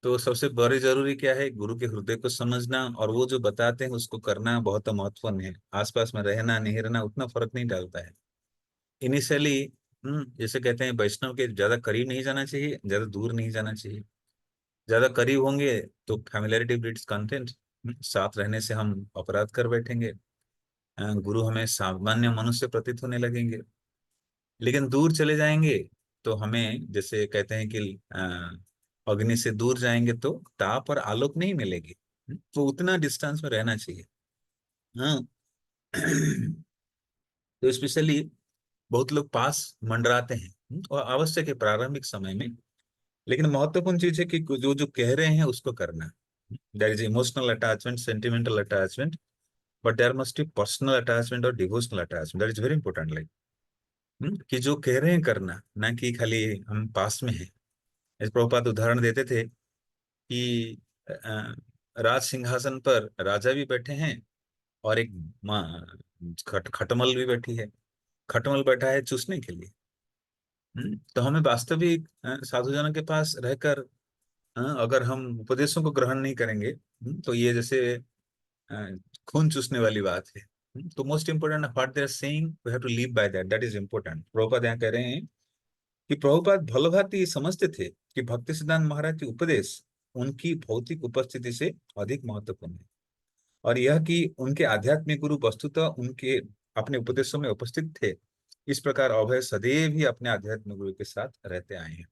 तो सबसे बड़ी जरूरी क्या है, गुरु के हृदय को समझना, और वो जो बताते हैं उसको करना बहुत महत्वपूर्ण है। आसपास में रहना नहीं रहना उतना फर्क नहीं डालता है इनिशियली। जैसे कहते हैं वैष्णव के ज्यादा करीब नहीं जाना चाहिए, ज्यादा दूर नहीं जाना चाहिए। ज्यादा करीब होंगे तो फैमिलियरिटी ब्रीड्स कंटेंट, साथ रहने से हम अपराध कर बैठेंगे। गुरु हमें सामान्य मनुष्य प्रतीत होने लगेंगे। लेकिन दूर चले जाएंगे तो हमें, जैसे कहते हैं कि अग्नि से दूर जाएंगे तो ताप और आलोक नहीं मिलेगी। तो उतना डिस्टेंस में रहना चाहिए। हाँ। तो स्पेशली बहुत लोग पास मंडराते हैं, और आवश्यक है प्रारंभिक समय में। लेकिन महत्वपूर्ण चीज है कि जो जो कह रहे हैं उसको करना। There is emotional attachment, sentimental attachment, but there must be personal attachment और devotional attachment. That is very important. Like कि जो कह रहे हैं करना, ना कि खाली हम पास में हैं। इस प्रभुपाद उदाहरण देते थे कि अ, राज सिंहासन पर राजा भी बैठे हैं, और एक खटमल भी बैठी है। खटमल बैठा है चूसने के लिए। तो हमें वास्तविक साधुजनों के पास रहकर, अगर हम उपदेशों को ग्रहण नहीं करेंगे, तो ये जैसे अ, खून चूसने वाली बात है। तो most important what they are saying, we have to live by that, that is important. Prabhupada यहाँ कह रहे हैं कि प्रभुपाद भलीभांति समझते थे कि भक्ति सिद्धांत महाराज के उपदेश उनकी भौतिक उपस्थिति से अधिक महत्वपूर्ण है, और यह कि उनके आध्यात्मिक गुरु वस्तुतः उनके अपने उपदेशों में उपस्थित थे। इस प्रकार अभय सदैव ही अपने आध्यात्मिक गुरु के साथ रहते आए हैं।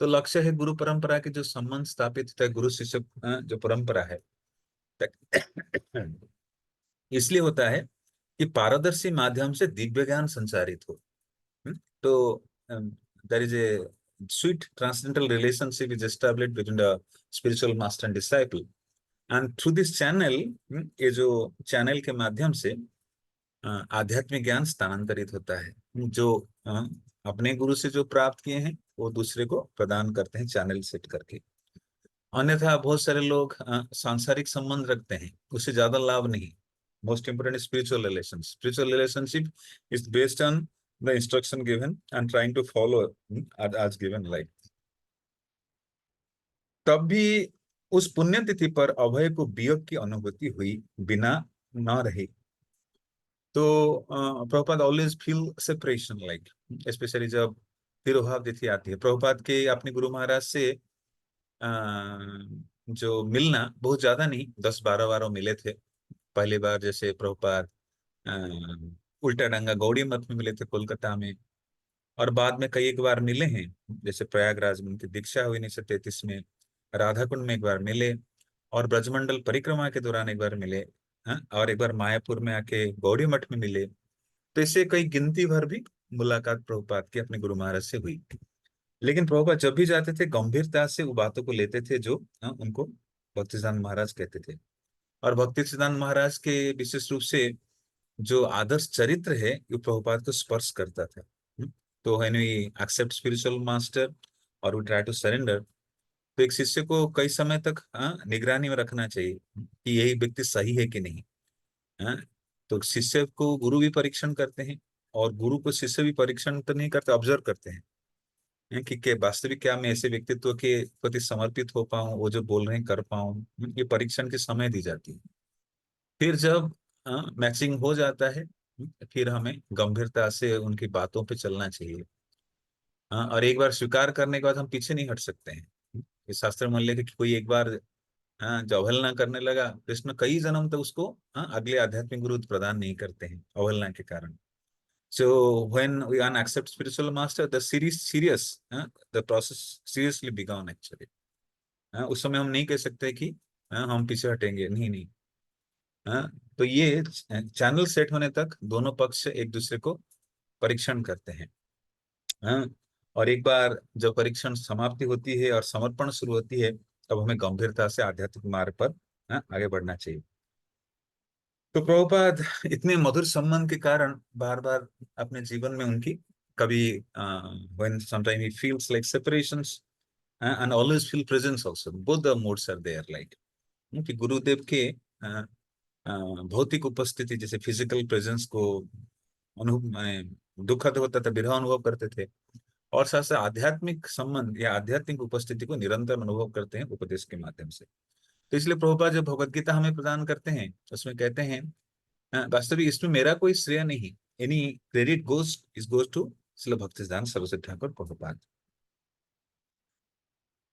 तो लक्ष्य है गुरु परंपरा के जो संबंध स्थापित होता है, गुरु शिष्य जो परंपरा है, इसलिए होता है कि पारदर्शी माध्यम से दिव्य ज्ञान संचारित हो। तो there is a sweet transcendental relationship is established between the spiritual master and disciple, and through this channel, ये जो चैनल के माध्यम से आध्यात्मिक ज्ञान स्थानांतरित होता है। जो अपने गुरु से जो प्राप्त किए हैं वो दूसरे को प्रदान करते हैं चैनल सेट करके। अन्यथा बहुत सारे लोग सांसारिक संबंध रखते हैं, उससे ज्यादा लाभ नहीं। Most important spiritual relation, spiritual relationship is based on the instruction given and trying to follow as given, like. तब भी उस पुण्यतिथि पर अभय को वियोग की अनुभूति हुई बिना न रही। तो Prabhupada always feel separation, like specially जब तिरुभाव तिथि आती है। प्रभुपाद के अपने गुरु महाराज से अ, जो मिलना बहुत ज्यादा नहीं, 10-12 बार मिले थे। पहली बार जैसे प्रभुपाद उल्टा डंगा गौड़ी मठ में मिले थे कोलकाता में, और बाद में कई एक बार मिले हैं। जैसे प्रयागराज में उनकी दीक्षा हुई 1933 में, राधा कुंड में एक बार मिले, और ब्रजमंडल परिक्रमा के दौरान एक बार मिले। और एक बार मायापुर में आके गौड़ी मठ में मिले। तो इससे कई गिनती भर भी मुलाकात प्रभुपाद की अपने गुरु महाराज से हुई। लेकिन प्रभुपाद जब भी जाते थे गंभीरता से वो बातों को लेते थे जो उनको भक्ति सिद्धांत महाराज कहते थे। और भक्ति सिद्धांत महाराज के विशेष रूप से जो आदर्श चरित्र है वो प्रभुपाद को स्पर्श करता था। तो when we accept spiritual master और वी ट्राई टू सरेंडर, तो एक शिष्य को कई समय तक निगरानी में रखना चाहिए कि यही व्यक्ति सही है कि नहीं। हाँ। तो शिष्य को गुरु भी परीक्षण करते हैं, और गुरु को शिष्य भी परीक्षण तो नहीं करते, ऑब्जर्व करते हैं कि वास्तविक क्या मैं ऐसे व्यक्तित्व के प्रति समर्पित हो पाऊं, वो जो बोल रहे हैं कर पाऊं। ये परीक्षण के समय दी जाती है। फिर जब मैचिंग हो जाता है, फिर हमें गंभीरता से उनकी बातों पे चलना चाहिए। और एक बार स्वीकार करने के बाद हम पीछे नहीं हट सकते हैं। इस शास्त्र में उल्लेख है कि कोई एक बार जो अवहेलना करने लगा, कृष्ण कई जन्म तक उसको अगले आध्यात्मिक गुरु प्रदान नहीं करते हैं अवहेलना के कारण। So when we unaccept spiritual master, the the process seriously began actually. उस समय हम नहीं कह सकते कि हम पीछे हटेंगे, नहीं नहीं। हाँ। तो ये चैनल सेट होने तक दोनों पक्ष एक दूसरे को परीक्षण करते हैं। हाँ। और एक बार जब परीक्षण समाप्ति होती है और समर्पण शुरू होती है, तब हमें गंभीरता से आध्यात्मिक मार्ग पर आगे बढ़ना चाहिए। तो प्रभुपाद इतने मधुर संबंध के कारण बार बार अपने जीवन में उनकी कभी when sometimes he feels like separations and always feel presence also, both the modes are there, like कि गुरुदेव के भौतिक उपस्थिति जैसे फिजिकल प्रेजेंस को अनुभव दुखद होता था, विरह अनुभव करते थे। और साथ साथ आध्यात्मिक संबंध या आध्यात्मिक उपस्थिति को निरंतर अनुभव करते हैं उपदेश के माध्यम से। तो इसलिए प्रभुपाद जब भगवत गीता हमें प्रदान करते हैं उसमें कहते हैं, वास्तविक इसमें मेरा कोई श्रेय नहीं, any credit goes to Srila Bhaktisiddhanta Saraswati Thakur Prabhupada.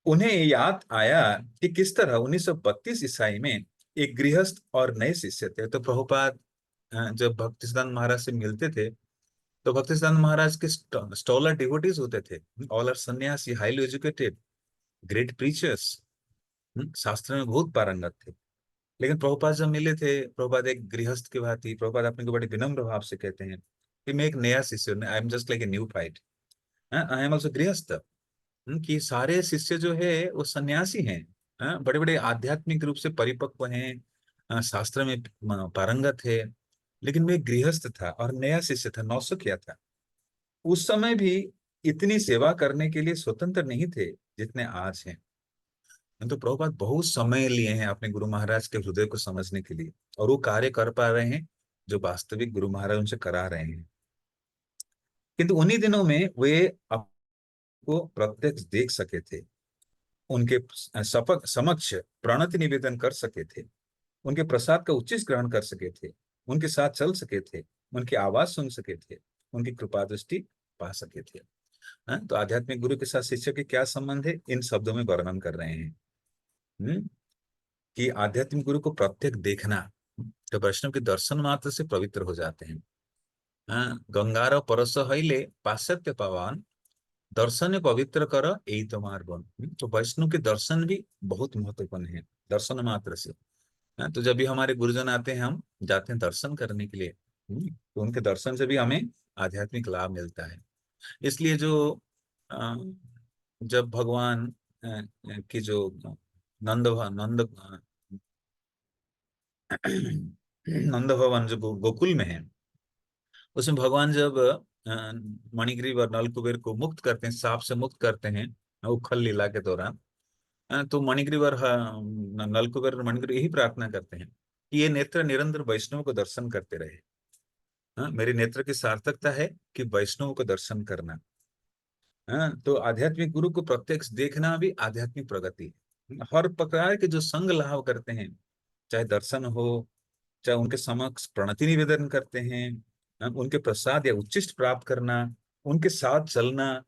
उन्हें याद आया कि किस तरह 1932 ईसाई में एक गृहस्थ और नए शिष्य थे। तो प्रभुपाद जब भक्तिसिद्धांत महाराज से मिलते थे तो भक्तिसिद्धांत महाराज के स्टॉलर डिवोटीज होते थे, ऑल आर सन्यासी, हाईली एजुकेटेड, ग्रेट प्रीचर्स, शास्त्र में बहुत पारंगत थे। लेकिन प्रभुपाद जब मिले थे, प्रभुपाद एक गृहस्थ की भांति, प्रभुपाद अपने को बड़े विनम्र भाव से कहते हैं कि मैं एक नया शिष्य हूँ, I am just like a new fight, I am also गृहस्थ। कि सारे शिष्य जो है वो सन्यासी हैं, बड़े बड़े आध्यात्मिक रूप से परिपक्व हैं, शास्त्र में पारंगत है, लेकिन मैं गृहस्थ था और नया शिष्य था, नौसिखिया था। उस समय भी इतनी सेवा करने के लिए स्वतंत्र नहीं थे जितने आज हैं। तो प्रभुपाद बहुत समय लिए हैं अपने गुरु महाराज के हृदय को समझने के लिए, और वो कार्य कर पा रहे हैं जो वास्तविक गुरु महाराज उनसे करा रहे हैं। किंतु उन्हीं दिनों में वे आपको प्रत्यक्ष देख सके थे, उनके सपक समक्ष प्रणति निवेदन कर सके थे, उनके प्रसाद का उचित ग्रहण कर सके थे, उनके साथ चल सके थे, उनकी आवाज सुन सके थे, उनकी कृपा दृष्टि पा सके थे। तो आध्यात्मिक गुरु के साथ शिष्य के क्या संबंध है, इन शब्दों में वर्णन कर रहे हैं। कि आध्यात्मिक गुरु को प्रत्यक्ष देखना, तो वैष्णव के दर्शन मात्र से पवित्र हो जाते हैं। गंगार परस हईले पाश्चात्य पावन, दर्शन पवित्र कर यही तुम्हार बन। तो वैष्णव के दर्शन भी बहुत महत्वपूर्ण है, दर्शन मात्र से। तो जब भी हमारे गुरुजन आते हैं, हम जाते हैं दर्शन करने के लिए, तो उनके दर्शन से भी हमें आध्यात्मिक लाभ मिलता है। इसलिए जो जब भगवान की जो नंद नंद नंद भवन जो गोकुल में है, उसमें भगवान जब मणिग्रीव और नलकुबेर को मुक्त करते हैं, सांप से मुक्त करते हैं उखल लीला के दौरान, तो मणिग्रीव और नलकुबेर और मणिग्रीव यही प्रार्थना करते हैं कि ये नेत्र निरंतर वैष्णव को दर्शन करते रहे। मेरे नेत्र की सार्थकता है कि वैष्णव को दर्शन करना। तो आध्यात्मिक गुरु को प्रत्यक्ष देखना भी आध्यात्मिक प्रगति है। हर प्रकार के जो संग लाभ करते हैं, चाहे दर्शन हो, चाहे उनके समक्ष प्रणति निवेदन करते हैं, उनके प्रसाद या उच्चिष्ट प्राप्त करना, उनके साथ चलना,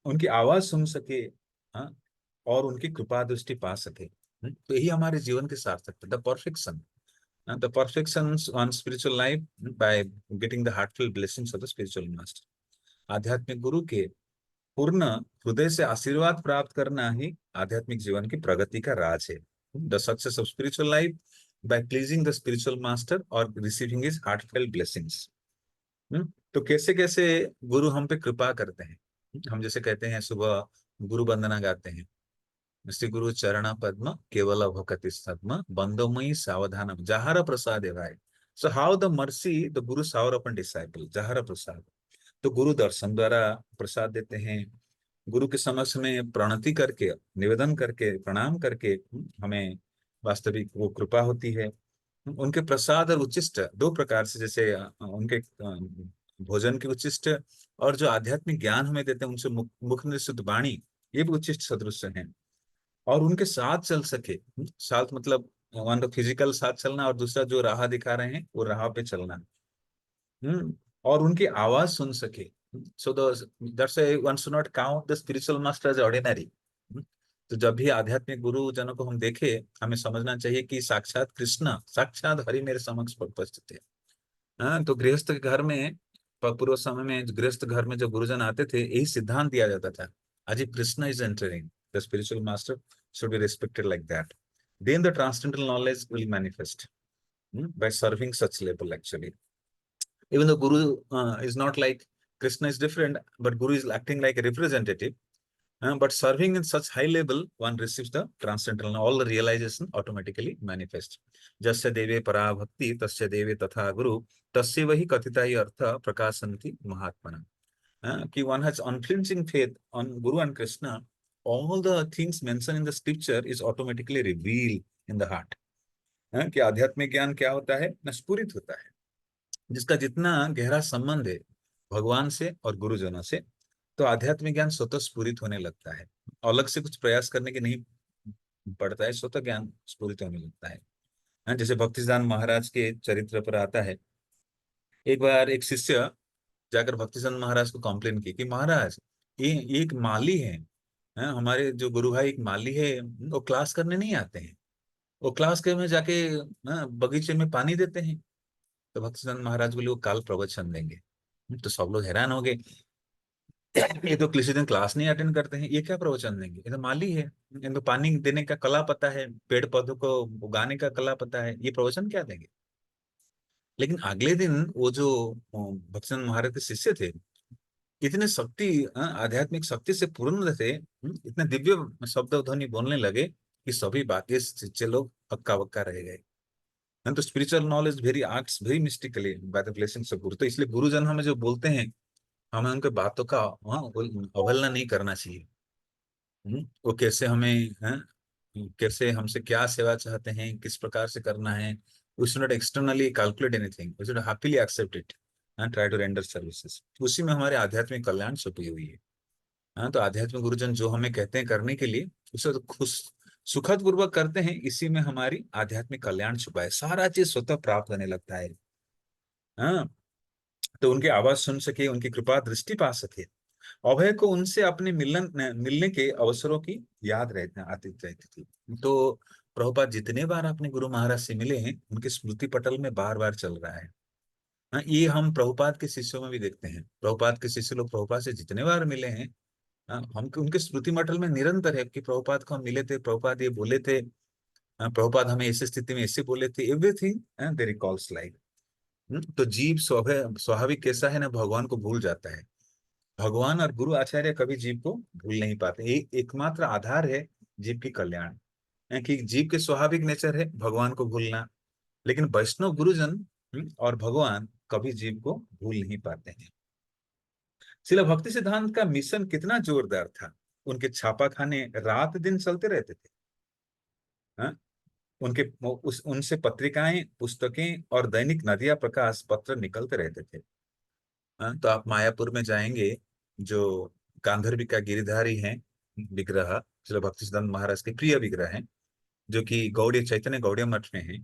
उनकी आवाज सुन सके, और उनकी कृपा दृष्टि पा सके, तो यही हमारे जीवन की सार्थकता, the perfection on spiritual life by getting the heartful blessings of the spiritual master. आध्यात्मिक गुरु के पूर्ण हृदय से आशीर्वाद प्राप्त करना ही आध्यात्मिक जीवन की प्रगति का राज है। The success of spiritual life by pleasing the spiritual master और रिसीविंग हिज हार्टफेल्ट ब्लेसिंग्स। तो कैसे कैसे गुरु हम पे कृपा करते हैं। हम जैसे कहते हैं सुबह गुरु वंदना गाते हैं, श्री गुरु चरण पद्म केवल भक्ति सद्म बंदोमयी सावधानम जहार प्रसाद भाई। So how the mercy the Guru Sawar upon disciple, जहार प्रसाद। तो गुरु दर्शन द्वारा प्रसाद देते हैं, गुरु के समक्ष में प्रणति करके, निवेदन करके, प्रणाम करके हमें वास्तविक वो कृपा होती है। उनके प्रसाद और उच्चिष्ट दो प्रकार से, जैसे उनके भोजन की उच्चिष्ट और जो आध्यात्मिक ज्ञान हमें देते हैं उनसे मुख निःसृत वाणी, ये भी उच्चिष्ट सदृश हैं। और उनके साथ चल सके, साथ मतलब वन तो फिजिकल साथ चलना, और दूसरा जो राह दिखा रहे हैं वो राह पे चलना, और उनकी आवाज सुन सके। So that's why one should not count the spiritual master as ordinary. तो जब भी आध्यात्मिक गुरुजनों को हम देखे, हमें समझना चाहिए कि साक्षात कृष्ण, साक्षात हरि मेरे समक्ष उपस्थित है। तो गृहस्थ के घर में, पूर्व समय में गृहस्थ घर में जो गुरुजन आते थे, यही सिद्धांत दिया जाता था, आज Krishna is entering, the spiritual master should be respected like that. Then the transcendental knowledge will manifest by serving such level actually. Even though Guru is not like Krishna is different, but Guru is acting like a representative. But serving in such high level, one receives the transcendental, all the realization automatically manifest. Jasya deve para bhakti, tasya deve tatha guru, tasya vahi kathita hi artha prakashanti mahatmana. Ki one has unflinching faith on Guru and Krishna, all the things mentioned in the scripture is automatically revealed in the heart. कि आध्यात्मिक ज्ञान क्या होता है, न स्फुरित होता है, जिसका जितना गहरा संबंध है भगवान से और गुरुजनों से, तो आध्यात्मिक ज्ञान स्वतः स्फुरित होने लगता है, अलग से कुछ प्रयास करने की नहीं पड़ता है, स्वतः ज्ञान स्फुरित होने लगता है। हाँ, जैसे भक्तिसिद्धांत महाराज के चरित्र पर आता है, एक बार एक शिष्य जाकर भक्तिसिद्धांत महाराज को कंप्लेन की कि महाराज, ये एक माली है, हाँ, हमारे जो गुरु भाई एक माली है, वो क्लास करने नहीं आते हैं, वो क्लास के में जाके हाँ, बगीचे में पानी देते हैं। तो भक्तिसिद्धांत महाराज बोले वो कल प्रवचन देंगे। तो सब लोग हैरान हो गए, ये तो किसी दिन क्लास नहीं अटेंड करते हैं, ये क्या प्रवचन देंगे, ये तो माली है, इनको पानी देने का कला पता है, पेड़ पौधों को उगाने का कला पता है, ये प्रवचन क्या देंगे। लेकिन अगले दिन वो जो भक्तिसिद्धांत महाराज के शिष्य थे, इतने शक्ति आध्यात्मिक शक्ति से पूर्ण थे, इतने दिव्य शब्द ध्वनि बोलने लगे कि सभी बाकी शिष्य लोग हक्का बक्का रह गए। तो spiritual knowledge very arts very mystically by the blessings of guru. तो इसलिए गुरुजन हमें जो बोलते हैं, हमें उनके बातों का अवहेलना नहीं करना चाहिए। वो कैसे हमें कैसे हमसे क्या सेवा चाहते हैं, किस प्रकार से करना है, we should not externally calculate anything, we should happily accept it and try to render services. उसी में हमारे आध्यात्मिक कल्याण छुपी हुई है। हाँ, तो आध्यात्मिक गुरुजन जो हमें कहते हैं करने के लिए, उसे तो खुश सुखद पूर्वक करते हैं, इसी में हमारी आध्यात्मिक कल्याण छुपा है, सारा चीज स्वतः प्राप्त होने लगता है। हाँ, तो उनकी आवाज सुन सके, उनकी कृपा दृष्टि पा सके, अभय को उनसे अपने मिलने के अवसरों की याद रहती आती रहती थी। तो प्रभुपाद जितने बार अपने गुरु महाराज से मिले हैं, उनके स्मृति पटल में बार बार चल रहा है। हाँ, ये हम प्रभुपाद के शिष्यों में भी देखते हैं, प्रभुपाद के शिष्य लोग प्रभुपाद से जितने बार मिले हैं, हाँ, हम उनके स्मृति पटल में निरंतर है कि प्रभुपाद को हम मिले थे, प्रभुपाद ये बोले थे, हाँ, प्रभुपाद हमें ऐसी स्थिति में ऐसे बोले थे, एवरीथिंग दे रिकॉल्स लाइक। तो जीव स्वाभाविक कैसा है ना, भगवान को भूल जाता है। भगवान और गुरु आचार्य कभी जीव को भूल नहीं पाते, ये एकमात्र आधार है जीव की कल्याण है, कि जीव के स्वाभाविक नेचर है भगवान को भूलना। लेकिन वैष्णव गुरुजन और भगवान कभी जीव को भूल नहीं पाते हैं। शिला भक्ति सिद्धांत का मिशन कितना जोरदार था, उनके छापा खाने रात दिन चलते रहते थे। हाँ? उनके उस उनसे पत्रिकाएं, पुस्तकें और दैनिक नदिया प्रकाश पत्र निकलते रहते थे। हाँ, तो आप मायापुर में जाएंगे, जो गांधर्वी का गिरिधारी है विग्रह, श्री भक्ति सिद्धांत महाराज के प्रिय विग्रह हैं, जो कि गौड़ीय चैतन्य गौड़ीय मठ में है।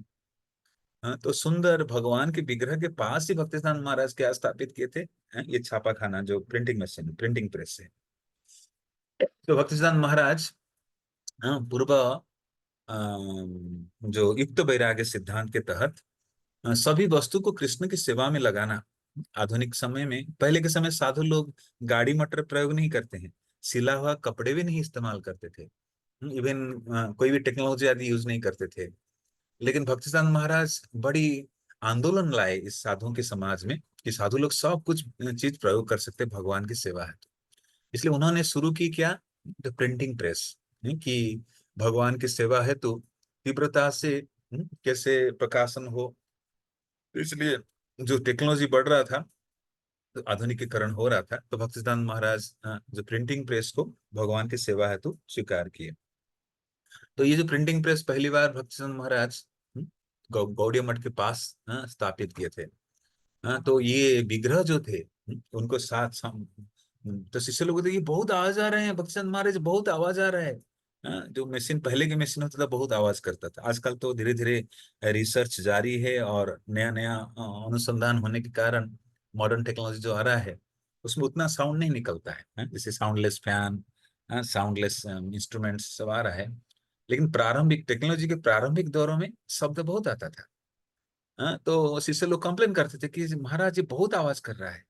हाँ, तो सुंदर भगवान के विग्रह के पास ही भक्ति सिद्धांत महाराज क्या स्थापित किए थे, ये छापा खाना, जो प्रिंटिंग मशीन प्रिंटिंग प्रेस है। तो भक्ति सिद्धांत महाराज पूर्व जो युक्त वैराग्य सिद्धांत के तहत सभी वस्तु को कृष्ण की सेवा में लगाना। आधुनिक समय में, पहले के समय साधु लोग गाड़ी मोटर प्रयोग नहीं करते हैं, सिला हुआ कपड़े भी नहीं इस्तेमाल करते थे, इवन कोई भी टेक्नोलॉजी आदि यूज नहीं करते थे। लेकिन भक्तिसिद्धांत महाराज बड़ी आंदोलन लाए इस साधुओं के समाज में, कि साधु लोग सब कुछ चीज प्रयोग कर सकते भगवान की सेवा है। इसलिए उन्होंने शुरू की क्या, द प्रिंटिंग प्रेस, कि भगवान की सेवा है तो तीव्रता से कैसे प्रकाशन हो। इसलिए जो टेक्नोलॉजी बढ़ रहा था, तो आधुनिकीकरण हो रहा था, तो भक्तिसिद्धांत महाराज जो प्रिंटिंग प्रेस को भगवान की सेवा हेतु स्वीकार किए। तो ये जो प्रिंटिंग प्रेस पहली बार भक्तिसिद्धांत महाराज गौड़ीय मठ के पास स्थापित किए थे। तो ये विग्रह जो थे, उनको तो शिष्य लोग ये बहुत आवाज आ रहे हैं, भक्तिसिद्धांत महाराज बहुत आवाज आ रहा है। जो मशीन पहले के मशीन होता था बहुत आवाज करता था, आजकल तो धीरे धीरे रिसर्च जारी है और नया नया अनुसंधान होने के कारण मॉडर्न टेक्नोलॉजी जो आ रहा है, उसमें उतना साउंड नहीं निकलता है, जैसे साउंडलेस फैन, साउंडलेस इंस्ट्रूमेंट्स सब आ रहा है। लेकिन प्रारंभिक टेक्नोलॉजी के प्रारंभिक दौरों में शब्द बहुत आता था। तो शिष्य लोग कंप्लेन करते थे कि महाराज ये बहुत आवाज कर रहा है।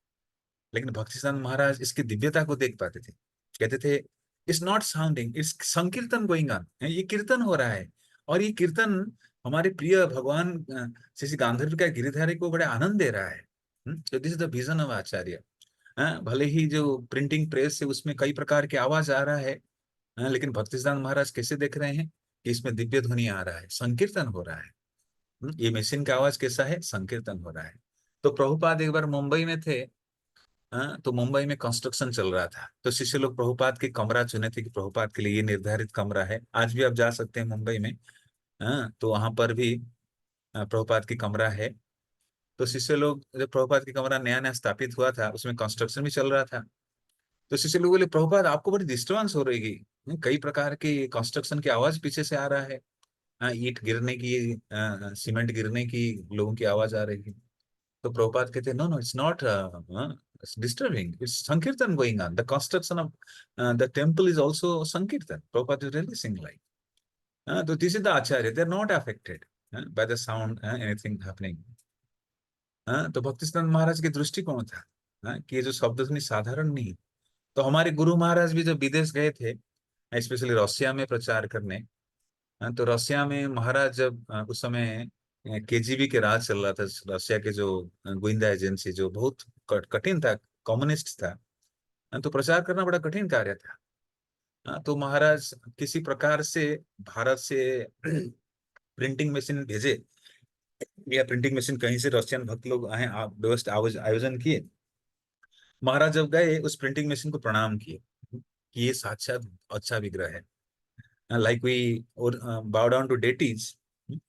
लेकिन भक्तिसिद्धांत महाराज इसकी दिव्यता को देख पाते थे, कहते थे it's not sounding, it's sankirtan going on, ये कीर्तन हो रहा है। और ये कीर्तन हमारे प्रिय भगवान श्री श्री गांधर्व का गिरिधारी को बड़े आनंद दे रहा है। तो this is the vision of acharya. भले ही जो प्रिंटिंग प्रेस है उसमें कई प्रकार की आवाज आ रहा है, लेकिन भक्तिसिद्धांत महाराज कैसे देख रहे हैं कि इसमें दिव्य ध्वनि आ रहा है, संकीर्तन हो रहा है। ये मशीन का आवाज कैसा है, संकीर्तन हो रहा है। तो प्रभुपाद एक बार मुंबई में थे, तो मुंबई में कंस्ट्रक्शन चल रहा था, तो शिष्य लोग प्रभुपाद की कमरा चुने थे कि प्रभुपाद के लिए ये निर्धारित कमरा है। आज भी आप जा सकते हैं मुंबई में, तो वहां पर भी प्रभुपाद की कमरा है। तो शिष्य लोग, जब प्रभुपाद की कमरा नया नया स्थापित हुआ था, उसमें कंस्ट्रक्शन भी चल रहा था, तो शिष्य लोग बोले, प्रभुपाद आपको बड़ी डिस्टर्बेंस हो रही है, कई प्रकार की कंस्ट्रक्शन की आवाज पीछे से आ रहा है, ईंट गिरने की, सीमेंट गिरने की, लोगों की आवाज आ रही है। तो प्रभुपाद कहते हैं, no no, it's not disturbing, it's sankirtan going on, the construction of the temple is also sankirtan, Prabhupada is releasing like. तो this is the acharya, they are not affected by the sound anything happening. तो भक्तिसिद्धांत महाराज की दृष्टिकोण था कि ये जो शब्द ध्वनि साधारण नहीं। तो हमारे गुरु महाराज भी जब विदेश गए थे, स्पेशली रसिया में प्रचार करने, तो रसिया में महाराज जब उस समय केजीबी के राज चल रहा था, रसिया के जो गोविंदा एजेंसी, जो बहुत कठिन था, कम्युनिस्ट था, तो प्रचार करना बड़ा कठिन कार्य था। तो महाराज किसी प्रकार से भारत से प्रिंटिंग मशीन भेजे, या प्रिंटिंग मशीन कहीं से रशियन भक्त लोग आए, आप व्यवस्था आयोजन किए। महाराज जब गए, उस प्रिंटिंग मशीन को प्रणाम किए कि ये साक्षात अच्छा विग्रह है, लाइक वी और bow down to deities,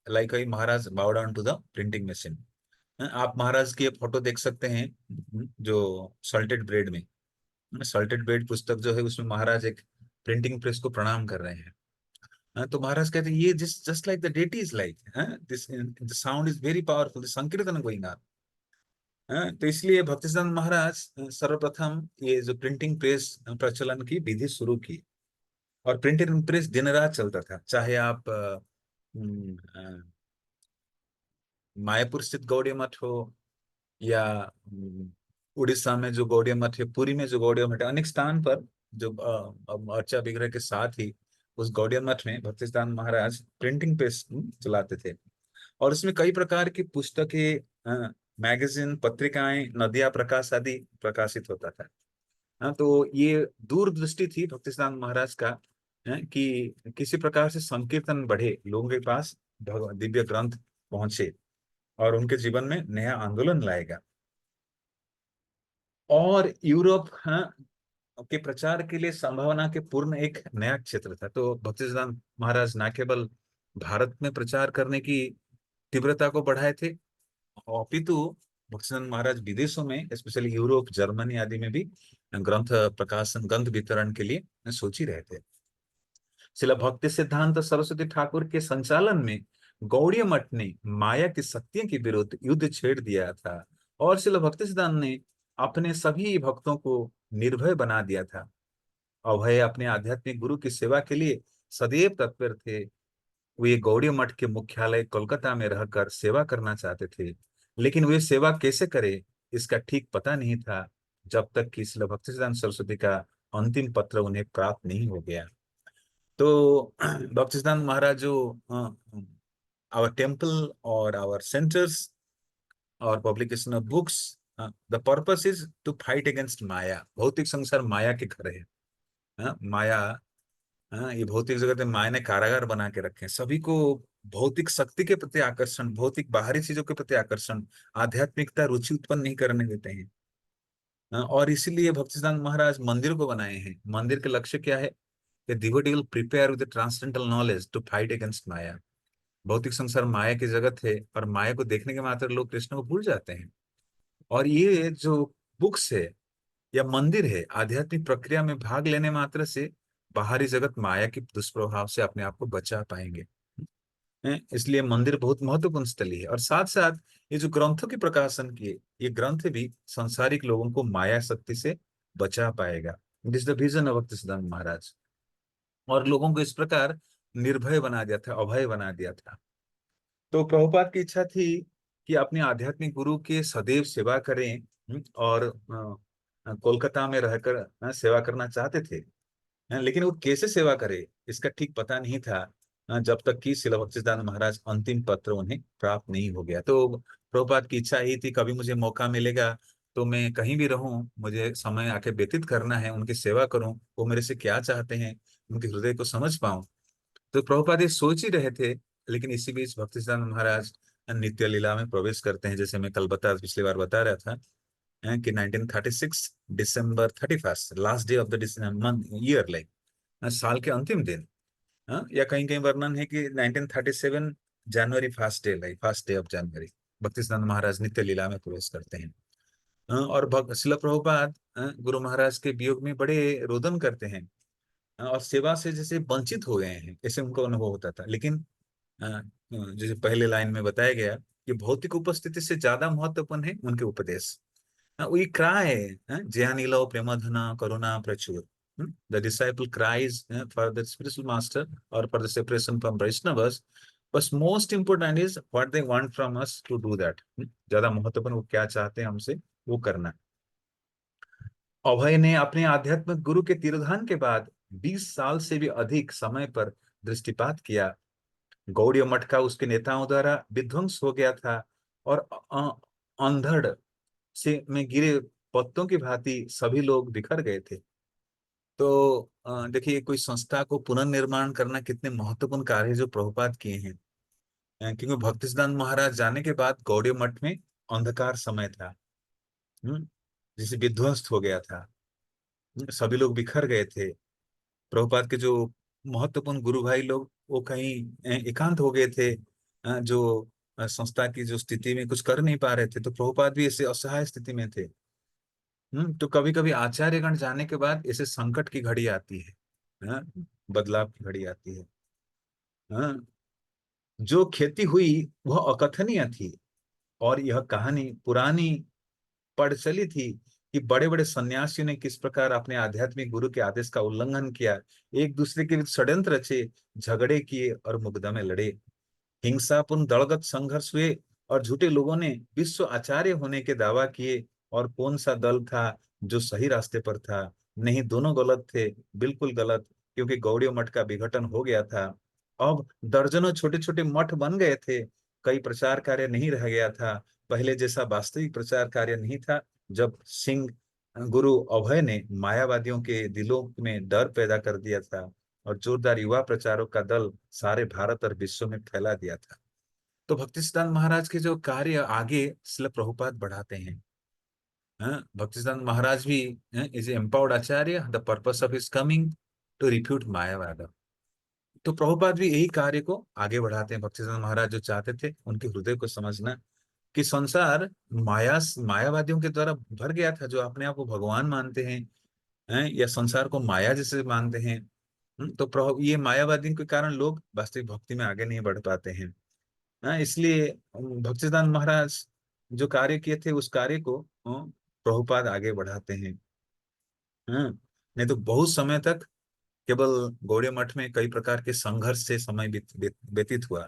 like we Maharaj bow down to the printing machine. आप महाराज की फोटो देख सकते हैं, जो सॉल्टेड ब्रेड में, सॉल्टेड ब्रेड पुस्तक जो है, उसमें महाराज एक प्रिंटिंग प्रेस को प्रणाम कर रहे हैं। तो महाराज कहते हैं, ये just like the deities like this, the sound is very powerful, the संकीर्तन गोइंग ऑन। तो इसलिए भक्तिसिद्धांत महाराज सर्वप्रथम ये जो प्रिंटिंग प्रेस प्रचलन की विधि शुरू की। और प्रिंटिंग प्रेस दिन रात चलता था, चाहे आप मायापुर स्थित गौड़ीय मठ हो, या उड़ीसा में जो गौड़ीय मठ है, पुरी में जो गौड़ीय मठ है, अनेक स्थान पर जो अर्चा विग्रह के साथ ही उस गौड़ीय मठ में भक्तिसिद्धांत महाराज प्रिंटिंग प्रेस चलाते थे। और इसमें कई प्रकार की पुस्तकें, मैगजीन, पत्रिकाएं, नदिया प्रकाश आदि प्रकाशित होता था। तो ये दूरदृष्टि थी भक्तिसिद्धांत महाराज का, कि किसी प्रकार से संकीर्तन बढ़े, लोगों के पास दिव्य ग्रंथ पहुंचे, और उनके जीवन में नया आंदोलन लाएगा। और यूरोप के प्रचार के लिए संभावना के पूर्ण एक नया क्षेत्र था। तो भक्तिसिद्धांत महाराज न केवल भारत में प्रचार करने की तीव्रता को बढ़ाए थे, अपितु भक्तिसिद्धांत महाराज विदेशों में, स्पेशली यूरोप, जर्मनी आदि में भी ग्रंथ प्रकाशन, ग्रंथ वितरण के लिए सोच ही रहे थे। श्रील भक्ति सिद्धांत सरस्वती ठाकुर के संचालन में गौड़ीय मठ ने माया की शक्तियों के विरुद्ध युद्ध छेड़ दिया था, और श्रील भक्ति सिद्धांत ने अपने सभी भक्तों को निर्भय बना दिया था। अभय अपने आध्यात्मिक गुरु की सेवा के लिए सदैव तत्पर थे। वे गौड़ीय मठ के मुख्यालय कोलकाता में रहकर सेवा करना चाहते थे, लेकिन वे सेवा कैसे करे इसका ठीक पता नहीं था, जब तक कि श्रील भक्तिसिद्धांत सरस्वती का अंतिम पत्र उन्हें प्राप्त नहीं हो गया। तो भक्तिसिद्धांत महाराज जो our temple or our centers or publication of books, the purpose is to fight against माया। भौतिक संसार माया के घर है, माया, ये भौतिक जगत में माया ने कारागार बना के रखे हैं सभी को। भौतिक शक्ति के प्रति आकर्षण, भौतिक बाहरी चीजों के प्रति आकर्षण, आध्यात्मिकता रुचि उत्पन्न नहीं करने देते हैं। और इसीलिए भक्तिसिद्धांत महाराज मंदिर को बनाए हैं। मंदिर के लक्ष्य क्या है? Devotee will prepare with transcendental knowledge to fight against maya. भौतिक संसार माया की जगत है, और माया को देखने के मात्र लोग कृष्ण को भूल जाते हैं। और ये जो बुक्स है या मंदिर है, आध्यात्मिक प्रक्रिया में भाग लेने मात्र से बाहरी जगत माया के दुष्प्रभाव से अपने आप को बचा पाएंगे। इसलिए मंदिर बहुत महत्वपूर्ण स्थली है। और साथ साथ ये जो ग्रंथों की प्रकाशन किए, ये ग्रंथ भी संसारिक लोगों को माया शक्ति से बचा पाएगा। It is the vision of भक्ति सिद्धांत महाराज। और लोगों को इस प्रकार निर्भय बना दिया था, अभय बना दिया था। तो प्रभुपाद की इच्छा थी कि अपने आध्यात्मिक गुरु के सदैव सेवा करें, और कोलकाता में रहकर सेवा करना चाहते थे। लेकिन वो कैसे सेवा करे इसका ठीक पता नहीं था, जब तक कि श्रील भक्तिसिद्धांत महाराज अंतिम पत्र उन्हें प्राप्त नहीं हो गया। तो प्रभुपाद की इच्छा यही थी, कभी मुझे मौका मिलेगा तो मैं कहीं भी रहूं, मुझे समय आके व्यतीत करना है, उनकी सेवा करूं, वो मेरे से क्या चाहते हैं, उनके हृदय को समझ पाऊं। तो प्रभुपाद ये सोच ही रहे थे। लेकिन इसी बीच भक्तिसिद्धांत महाराज नित्य लीला में प्रवेश करते हैं। जैसे मैं कल पिछली बार बता रहा था, कि 1936 दिसंबर 31, last day of the month year, like साल के अंतिम दिन, या कहीं कहीं वर्णन है कि 1937 January first day, like first day of January, Bhaktisiddhanta Maharaj नित्य लीला में प्रवेश करते हैं। और शिला प्रभुपाद गुरु महाराज के वियोग में बड़े रोदन करते हैं। और सेवा से जैसे वंचित हो गए हैं ऐसे उनको अनुभव होता था। लेकिन जैसे पहले लाइन में बताया गया कि भौतिक उपस्थिति से ज्यादा महत्वपूर्ण है उनके उपदेश। We cry, Jehanilav Premadhana Karuna Prachur. The disciple cries for the spiritual master or for the separation from Vaishnavas. But most important is what they want from us to do that. ज्यादा महत्वपूर्ण वो क्या चाहते हैं हमसे वो करना। अभय ने अपने आध्यात्मिक गुरु के तिरोधान के बाद 20 साल से भी अधिक समय पर दृष्टिपात किया। गौड़ीय मठ का उसके नेताओं द्वारा विध्वंस हो गया था और अंधड़ से में गिरे पत्तों की भांति सभी लोग बिखर गए थे। तो देखिए कोई संस्था को पुनर्निर्माण करना कितने महत्वपूर्ण कार्य है जो प्रभुपाद किए हैं। क्योंकि भक्तिसिद्धांत महाराज जाने के बाद गौड़ीय मठ में अंधकार समय था। जिसे विध्वंस हो गया था। सभी लोग बिखर गए थे। प्रभुपाद के जो महत्वपूर्ण गुरु भाई लोग वो कहीं एकांत हो गए थे। जो संस्था की जो स्थिति में कुछ कर नहीं पा रहे थे, तो प्रभुपाद भी ऐसे असहाय स्थिति में थे। तो कभी कभी आचार्यगण जाने के बाद ऐसे संकट की घड़ी आती है। हाँ, बदलाव की घड़ी आती है। हाँ, जो खेती हुई वह अकथनीय थी। और यह कहानी पुरानी पढ़ चली थी कि बड़े बड़े सन्यासियों ने किस प्रकार अपने आध्यात्मिक गुरु के आदेश का उल्लंघन किया, एक दूसरे के बीच षड्यंत्र रचे, झगड़े किए और मुकदमे लड़े, हिंसापूर्ण दलगत संघर्ष हुए और झूठे लोगों ने विश्व आचार्य होने के दावा किए। और कौन सा दल था जो सही रास्ते पर था? नहीं, दोनों गलत थे, बिल्कुल गलत। क्योंकि गौड़ीय मठ का विघटन हो गया था। अब दर्जनों छोटे छोटे मठ बन गए थे। कई प्रचार कार्य नहीं रह गया था। पहले जैसा वास्तविक प्रचार कार्य नहीं था। जब सिंह गुरु अभय ने मायावादियों के दिलों में डर पैदा कर दिया था और जोरदार युवा प्रचारक का दल सारे भारत और विश्व में फैला दिया था। तो भक्तिसिद्धांत महाराज के जो कार्य आगे श्रील प्रभुपाद बढ़ाते हैं। भक्तिसिद्धांत महाराज भी is empowered acharya, the purpose of his coming to refute Mayavad. तो प्रभुपाद भी यही कार्य को आगे बढ़ाते हैं। भक्तिसिद्धांत महाराज जो चाहते थे उनके हृदय को समझना कि संसार मायावादियों के द्वारा भर गया था, जो अपने आप को भगवान मानते हैं, या संसार को माया जैसे मानते हैं। तो प्रभु ये मायावादी के कारण लोग वास्तविक भक्ति में आगे नहीं बढ़ पाते हैं। इसलिए भक्तिसिद्धांत महाराज जो कार्य किए थे उस कार्य को प्रभुपाद आगे बढ़ाते हैं। नहीं तो बहुत समय तक केवल गौड़ीय मठ में कई प्रकार के संघर्ष से समय व्यतीत हुआ।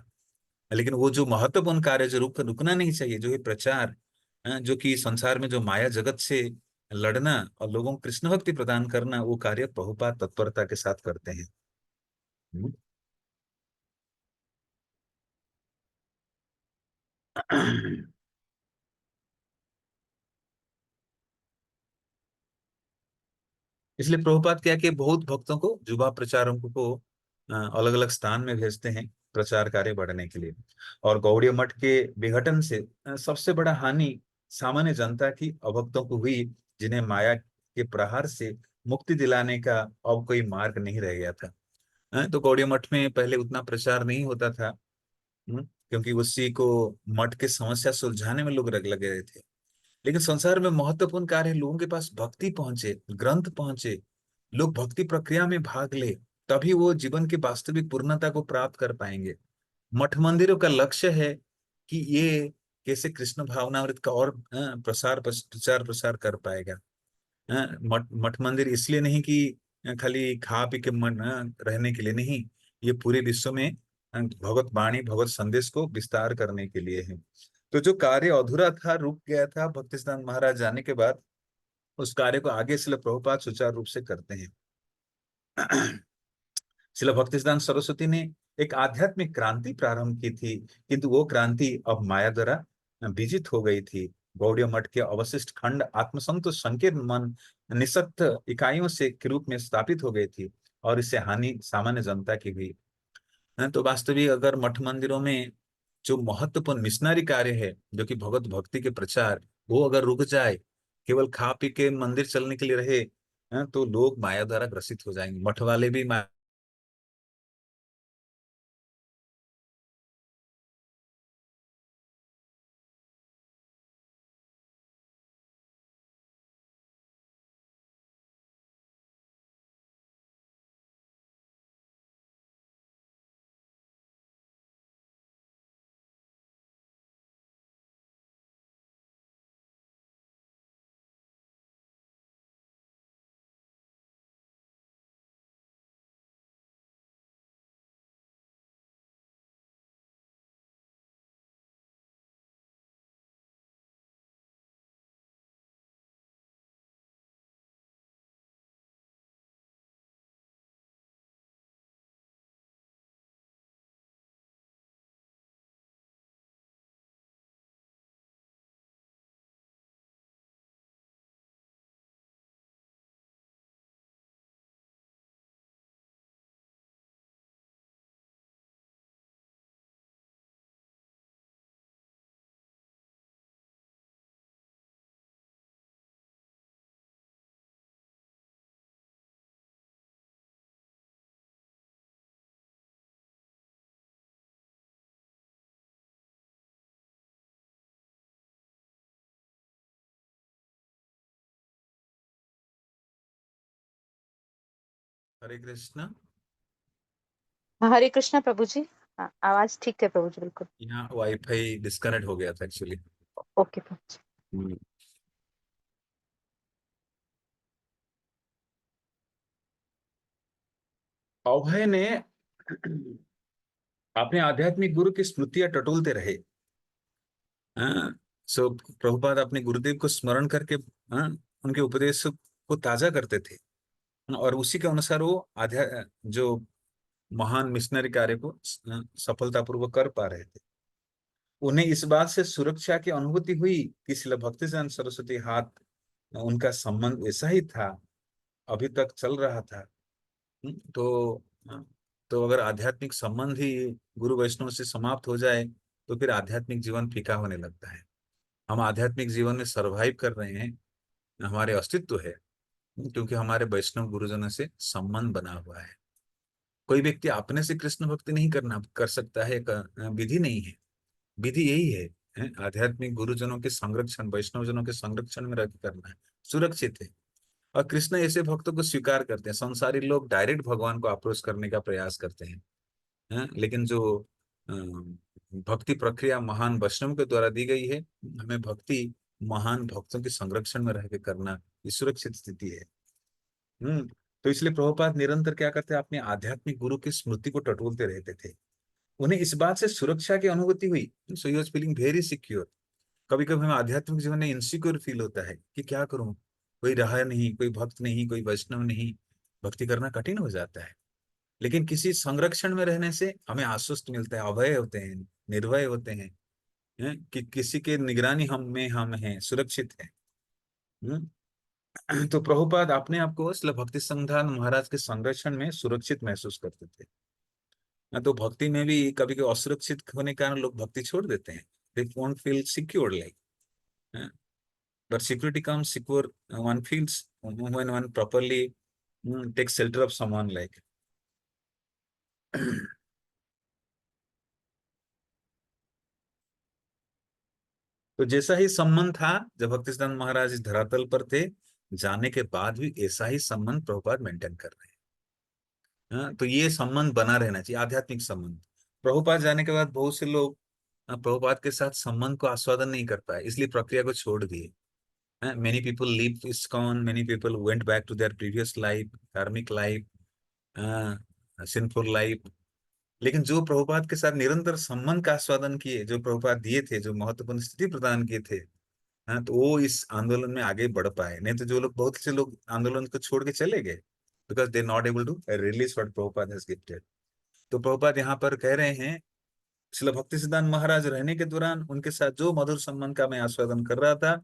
लेकिन वो जो महत्वपूर्ण कार्य जो रुकना नहीं चाहिए, जो है प्रचार, जो कि संसार में जो माया जगत से लड़ना और लोगों को कृष्ण भक्ति प्रदान करना, वो कार्य प्रभुपाद तत्परता के साथ करते हैं। इसलिए प्रभुपाद क्या कि बहुत भक्तों को, युवा प्रचारकों को अलग अलग स्थान में भेजते हैं प्रचार कार्य बढ़ने के लिए। और गौड़ीय मठ के विघटन से सबसे बड़ा हानि सामान्य जनता की, अभक्तों को हुई, जिन्हें माया के प्रहार से मुक्ति दिलाने का अब कोई मार्ग नहीं रह गया था। तो गौड़ीय मठ में पहले उतना प्रचार नहीं होता था। क्योंकि उसी को मठ के समस्या सुलझाने में लोग लगे रहे थे। लेकिन संसार में महत्वपूर्ण कार्य लोगों के पास भक्ति पहुंचे, ग्रंथ पहुंचे, लोग भक्ति प्रक्रिया में भाग ले, तभी वो जीवन की वास्तविक पूर्णता को प्राप्त कर पाएंगे। मठ मंदिरों का लक्ष्य है कि ये कैसे कृष्ण भावनामृत का और प्रचार प्रसार कर पाएगा। मठ मठ मंदिर इसलिए नहीं कि खाली खा पी के मन रहने के लिए नहीं, ये पूरे विश्व में भगवत वाणी भगवत संदेश को विस्तार करने के लिए है। तो जो कार्य अधूरा था, रुक गया था भक्तिसिद्धांत महाराज जाने के बाद, उस कार्य को आगे श्रील प्रभुपाद सुचारू रूप से करते हैं। श्रील भक्तिसिद्धांत सरस्वती ने एक आध्यात्मिक क्रांति प्रारंभ की थी, किंतु वो क्रांति अब माया द्वारा विजित हो गई थी। गौड़ीय मठ के अवशिष्ट खंड आत्मसंतोष संकीर्ण मन निःशक्त इकाइयों से के रूप में स्थापित हो गई थी और इससे हानि सामान्य जनता की हुई। तो वास्तविक अगर मठ मंदिरों में जो महत्वपूर्ण मिशनरी कार्य है, जो कि भगवत भक्ति के प्रचार, वो अगर रुक जाए, केवल खा पी के मंदिर चलने के लिए रहे, तो लोग माया द्वारा ग्रसित हो जाएंगे। मठ वाले भी माया हरे कृष्णा। हरे कृष्णा प्रभु जी। हाँ, आवाज ठीक है प्रभु जी, बिल्कुल। यहाँ वाईफाई डिस्कनेक्ट हो गया था एक्चुअली। ओके प्रभु जी। अभय ने अपने आध्यात्मिक गुरु की स्मृतियां टटोलते रहे। हाँ, सो प्रभुपाद अपने गुरुदेव को स्मरण करके, हाँ, उनके उपदेश को ताजा करते थे। और उसी के अनुसार वो आध्या जो महान मिशनरी कार्य को सफलतापूर्वक कर पा रहे थे। उन्हें इस बात से सुरक्षा की अनुभूति हुई कि श्रील भक्तिसिद्धांत सरस्वती हाथ उनका संबंध ऐसा ही था, अभी तक चल रहा था। तो तो अगर आध्यात्मिक संबंध ही गुरु वैष्णव से समाप्त हो जाए तो फिर आध्यात्मिक जीवन फीका होने लगता है। हम आध्यात्मिक जीवन में सरवाइव कर रहे हैं, हमारे अस्तित्व है, क्योंकि हमारे वैष्णव गुरुजनों से संबंध बना हुआ है। कोई व्यक्ति अपने से कृष्ण भक्ति नहीं करना कर सकता है, एक विधि नहीं है। विधि यही है, आध्यात्मिक गुरुजनों के संरक्षण, वैष्णवजनों के संरक्षण में रह के करना है, सुरक्षित है। और कृष्ण ऐसे भक्तों को स्वीकार करते हैं। संसारी लोग डायरेक्ट भगवान को अप्रोच करने का प्रयास करते हैं, लेकिन जो भक्ति प्रक्रिया महान वैष्णव के द्वारा दी गई है, हमें भक्ति महान भक्तों के संरक्षण में रह के करना, ये सुरक्षित स्थिति है। हम्म तो इसलिए प्रभुपाद निरंतर क्या करते हैं, अपने आध्यात्मिक गुरु की स्मृति को टटोलते रहते थे। उन्हें इस बात से सुरक्षा की अनुभूति हुई, so he was feeling very secure. कभी कभी हमें आध्यात्मिक जीवन में इनसिक्योर फील होता है कि क्या करूं, कोई रहा नहीं, कोई भक्त नहीं, कोई वैष्णव नहीं, भक्ति करना कठिन हो जाता है। लेकिन किसी संरक्षण में रहने से हमें आश्वस्त मिलता है, अभय होते हैं, निर्भय होते हैं, कि किसी के निगरानी हम हैं, सुरक्षित है। तो प्रभुपाद अपने आप को इसलिए भक्ति संधान महाराज के संरक्षण में सुरक्षित महसूस करते थे। तो भक्ति में भी कभी कभी असुरक्षित होने के कारण लोग भक्ति छोड़ देते हैं। They won't feel secure like, but security comes secure, one feels when one properly takes shelter of someone like। तो जैसा ही संबंध था जब भक्तिसिद्धांत महाराज इस धरातल पर थे, जाने के बाद भी ऐसा ही संबंध प्रभुपाद मेंटेन कर रहे हैं। तो ये संबंध बना रहना चाहिए, आध्यात्मिक संबंध। प्रभुपाद जाने के बाद बहुत से लोग प्रभुपाद के साथ संबंध को आस्वादन नहीं कर पाए, इसलिए प्रक्रिया को छोड़ दिए। Many people leave ISKCON, many people went back to their previous life, karmic life, sinful life। लेकिन जो प्रभुपाद के साथ निरंतर संबंध का आस्वादन किए, जो प्रभुपाद दिए थे, जो महत्वपूर्ण स्थिति प्रदान किए थे, हाँ, तो वो इस आंदोलन में आगे बढ़ पाए। नहीं तो जो लोग, बहुत से लोग आंदोलन को छोड़ के चले गए, because they not able to release what Prabhupada has gifted. तो प्रभुपाद यहाँ पर कह रहे हैं, श्रील भक्ति सिद्धांत महाराज रहने के दौरान उनके साथ जो मधुर संबंध का मैं आस्वादन कर रहा था,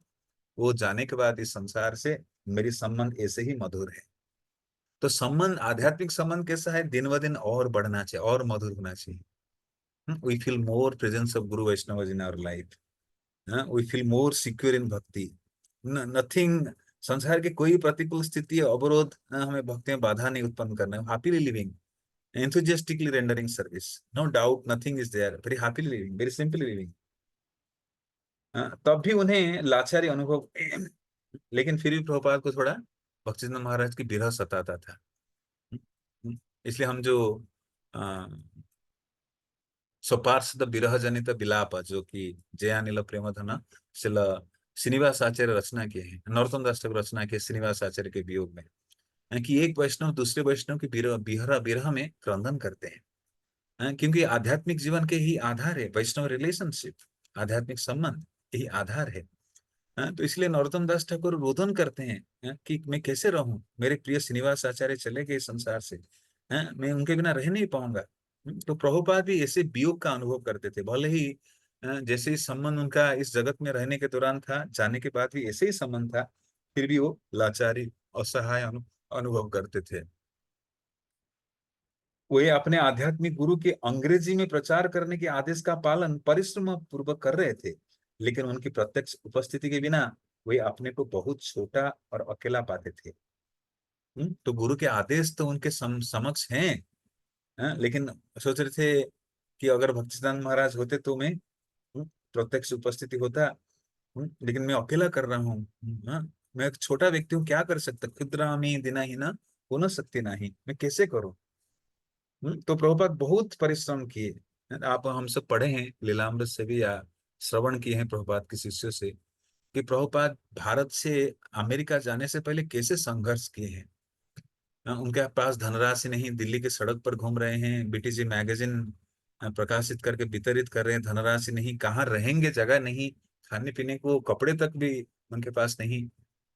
वो जाने के बाद इस संसार से मेरी संबंध ऐसे ही मधुर है। तो संबंध, आध्यात्मिक संबंध कैसा है, दिन ब दिन और बढ़ना चाहिए, और मधुर होना चाहिए। We feel more presence of Guru Vaishnavas in our life। We feel more secure in भक्ति। नथिंग, संसार की कोई प्रतिकूल स्थिति, अवरोध हमें भक्ति में बाधा नहीं उत्पन्न करना है। Happily living, enthusiastically rendering service, no doubt, nothing is there, very happily living, very simply living। तब भी उन्हें लाचारी अनुभव, लेकिन फिर भी प्रभुपाद को थोड़ा भक्तिसिद्धांत महाराज की विरह सताता था। इसलिए हम जो स्वपार्षद विरह जनित विलाप, जो कि जयानिल प्रेम धन शिल श्रीनिवास आचार्य रचना किए हैं, नरोत्तम दास ठाकुर रचना किए श्रीनिवास आचार्य के वियोग में, कि एक वैष्णव दूसरे वैष्णव की विरह विरह विरह में क्रंदन करते हैं। क्योंकि आध्यात्मिक जीवन के ही आधार है वैष्णव रिलेशनशिप, आध्यात्मिक संबंध यही आधार है। तो इसलिए नरोत्तम दास ठाकुर रोदन करते हैं, कि मैं कैसे रहूं, मेरे प्रिय श्रीनिवास आचार्य चले गए संसार से, मैं उनके बिना रह नहीं पाऊंगा। तो प्रभुपाद भी ऐसे वियोग का अनुभव करते थे, भले ही जैसे ही संबंध उनका इस जगत में रहने के दौरान था, जाने के बाद भी ऐसे ही संबंध था, फिर भी वो लाचारी, असहाय अनुभव करते थे। वे अपने आध्यात्मिक गुरु के अंग्रेजी में प्रचार करने के आदेश का पालन परिश्रम पूर्वक कर रहे थे, लेकिन उनकी प्रत्यक्ष उपस्थिति के बिना वे अपने को बहुत छोटा और अकेला पाते थे। तो गुरु के आदेश तो उनके समक्ष हैं, लेकिन सोच रहे थे कि अगर भक्तिसिद्धांत महाराज होते तो मैं प्रत्यक्ष उपस्थिति होता, लेकिन मैं अकेला कर रहा हूँ। मैं एक छोटा व्यक्ति हूँ, क्या कर सकता, क्षुद्रामि दीनहीन पुनः शक्ति नहीं, मैं कैसे करूं? तो प्रभुपाद बहुत परिश्रम किए। आप हम सब पढ़े हैं लीलामृत से भी या श्रवण किए हैं प्रभुपाद के शिष्यों से कि प्रभुपाद भारत से अमेरिका जाने से पहले कैसे संघर्ष किए हैं। उनके पास धनराशि नहीं, दिल्ली की सड़क पर घूम रहे हैं, बीटीजी मैगजीन प्रकाशित करके वितरित कर रहे हैं, धनराशि नहीं, कहाँ रहेंगे, जगह नहीं, खाने पीने को कपड़े तक भी उनके पास नहीं,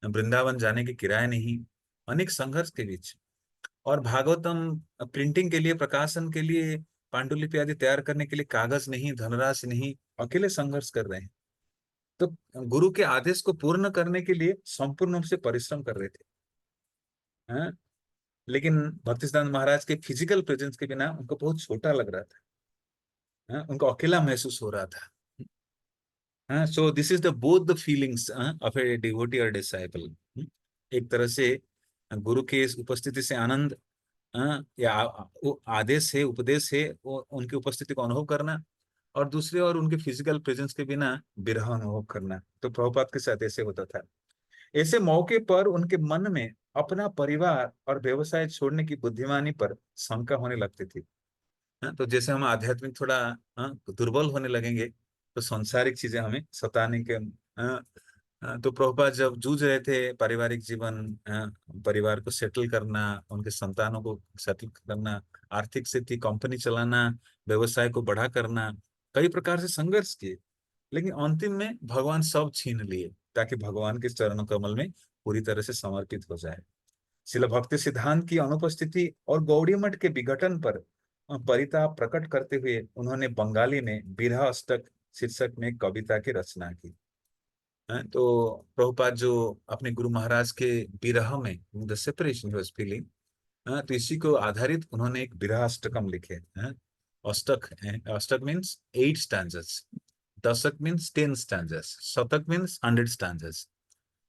वृंदावन जाने की किराया नहीं, अनेक संघर्ष के बीच। और भागवतम प्रिंटिंग के लिए, प्रकाशन के लिए, पांडुलिपि आदि तैयार करने के लिए कागज नहीं, धनराशि नहीं, अकेले संघर्ष कर रहे हैं। तो गुरु के आदेश को पूर्ण करने के लिए संपूर्ण रूप से परिश्रम कर रहे थे। हाँ? लेकिन भक्तिसिद्धांत महाराज के फिजिकल प्रेजेंस के बिना उनको बहुत छोटा लग रहा था। हाँ? उनको अकेला महसूस हो रहा था। हाँ, so this is the both the feelings of a devotee और डिसाइपल। एक तरह से गुरु के इस उपस्थिति से आनंद, या वो आदेश है, उपदेश है, वो उनकी उपस्थिति को अनुभव करना, और दूसरे और उनके फिजिकल प्रेजेंस के बिना विरह अनुभव करना। तो प्रभुपाद के साथ ऐसे होता था। ऐसे मौके पर उनके मन में अपना परिवार और व्यवसाय छोड़ने की बुद्धिमानी पर शंका होने लगती थी। तो जैसे हम आध्यात्मिक थोड़ा दुर्बल होने लगेंगे, तो सांसारिक चीजें हमें सताने के, तो प्रभुपाद जब जूझ रहे थे पारिवारिक जीवन, परिवार को सेटल करना, उनके संतानों को सेटल करना, आर्थिक स्थिति, कंपनी चलाना, व्यवसाय को बढ़ा करना, कई प्रकार से संघर्ष किए। लेकिन अंतिम में भगवान सब छीन लिए ताकि भगवान के चरण कमल में पूरी तरह से समर्पित हो जाए। शिल भक्ति सिद्धांत की अनुपस्थिति और गौड़ी मठ के विघटन पर परिताप प्रकट करते हुए उन्होंने बंगाली में बिरह अष्टक शीर्षक में कविता की रचना की। तो प्रभुपाद जो अपने गुरु महाराज के विरह में, the separation he was feeling, तो इसी को आधारित उन्होंने एक विरह अष्टकम लिखे। अष्टक, अष्टक मीन्स 8 स्टैंजर्स, दशक मीन्स 10 स्टैंजर्स, शतक मीन्स 100 स्टैंजर्स।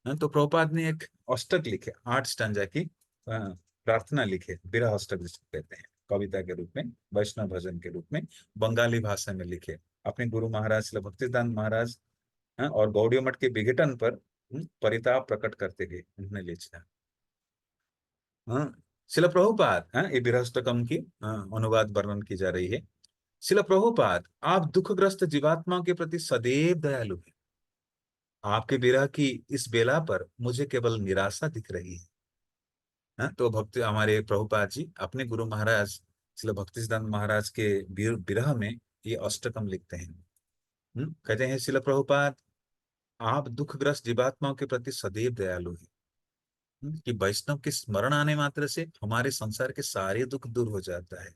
तो प्रभुपाद ने एक अष्टक लिखे, 8 स्टैंजा की प्रार्थना लिखे, विरह अष्टक जिसको कहते हैं, कविता के रूप में, वैष्णव भजन के रूप में, बंगाली भाषा में लिखे। अपने गुरु महाराज श्रील भक्तिसिद्धांत महाराज और गौड़िया मठ के विघटन पर परिताप प्रकट करते हुए उन्होंने लिखा। शिल प्रभुपाद, ये विरहस्तकम की अनुवाद वर्णन की जा रही है। शिल प्रभुपाद, आप दुखग्रस्त जीवात्माओं के प्रति सदैव दयालु हैं। आपके विरह की इस बेला पर मुझे केवल निराशा दिख रही है। तो भक्ति हमारे प्रभुपाद जी अपने गुरु महाराज श्रील भक्तिसिद्धांत महाराज के विरह में ये अष्टकम लिखते हैं। कहते हैं, शिल प्रभुपाद, आप दुखग्रस्त जीवात्माओं के प्रति सदैव दयालु हैं। कि वैष्णव के स्मरण आने मात्र से हमारे संसार के सारे दुख दूर हो जाता है।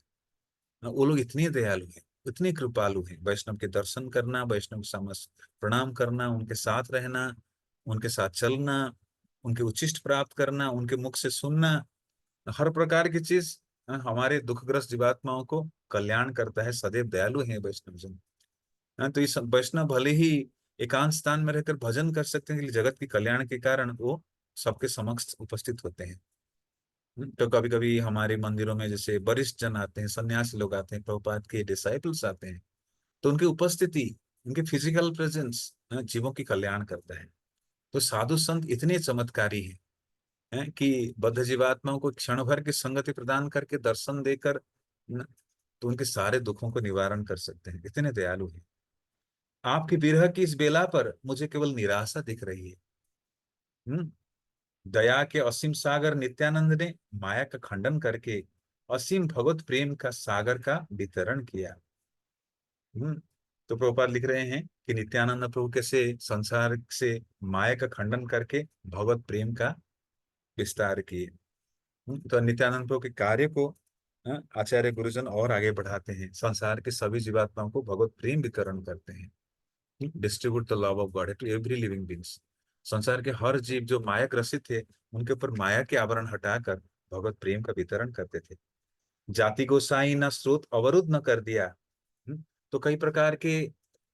वो लोग इतने दयालु हैं, इतने कृपालु हैं। वैष्णव के दर्शन करना, वैष्णव के समक्ष प्रणाम करना, उनके साथ रहना, उनके साथ चलना, उनके उच्छिष्ट प्राप्त करना, उनके मुख से सुनना, हर प्रकार की चीज हमारे दुखग्रस्त जीवात्माओं को कल्याण करता है। सदैव दयालु है वैष्णव जन। तो इस वैष्णव भले ही एकांत स्थान में रहकर भजन कर सकते हैं, लेकिन जगत के कल्याण के कारण वो सबके समक्ष उपस्थित होते हैं। तो कभी कभी हमारे मंदिरों में जैसे वरिष्ठ जन आते हैं, सन्यासी लोग आते हैं, प्रभुपाद के डिसाइपल्स आते हैं, तो उनकी उपस्थिति, उनकी फिजिकल प्रेजेंस जीवों की कल्याण करता है। तो साधु संत इतने चमत्कारी हैं कि बद्ध जीवात्माओं को क्षण भर की संगति प्रदान करके दर्शन देकर तो उनके सारे दुखों को निवारण कर सकते हैं, इतने दयालु हैं। आपकी विरह की इस बेला पर मुझे केवल निराशा दिख रही है। हम्म दया के असीम सागर नित्यानंद ने माया का खंडन करके असीम भगवत प्रेम का सागर का वितरण किया। हम्म तो प्रभुपाद लिख रहे हैं कि नित्यानंद प्रभु कैसे संसार से माया का खंडन करके भगवत प्रेम का विस्तार किए। तो नित्यानंद प्रभु के कार्य को आचार्य गुरुजन और आगे बढ़ाते हैं, संसार के सभी जीवात्माओं को भगवत प्रेम वितरण करते हैं। Distribute the love of God to every living beings. संसार के हर जीव जो माया ग्रसित थे, उनके ऊपर माया के आवरण हटाकर भगवत प्रेम का वितरण करते थे। जाति गोसाई न स्रोत अवरुद्ध न कर दिया। तो कई प्रकार के,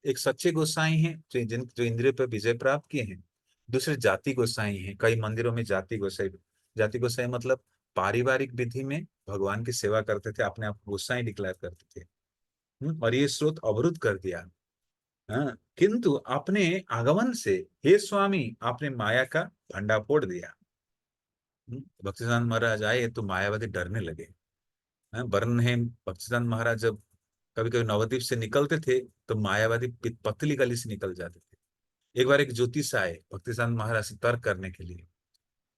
एक सच्चे गोसाई हैं जो इंद्रिय पर विजय प्राप्त किए हैं। दूसरे जाति गोसाई हैं, कई मंदिरों में जाति गोसाई मतलब पारिवारिक विधि में भगवान की सेवा करते थे, अपने आप गोसाई डिक्लेयर करते थे। और ये स्रोत अवरुद्ध कर दिया। किंतु अपने आगमन से हे स्वामी आपने माया का भंडा फोड़ दिया। भक्तिसिद्धांत महाराज आए तो मायावादी डरने लगे। बर्नहेम भक्तिसिद्धांत महाराज जब कभी कभी नवद्वीप से निकलते थे तो मायावादी पतली गली से निकल जाते थे। एक बार एक ज्योतिष आए भक्तिसिद्धांत महाराज से तर्क करने के लिए,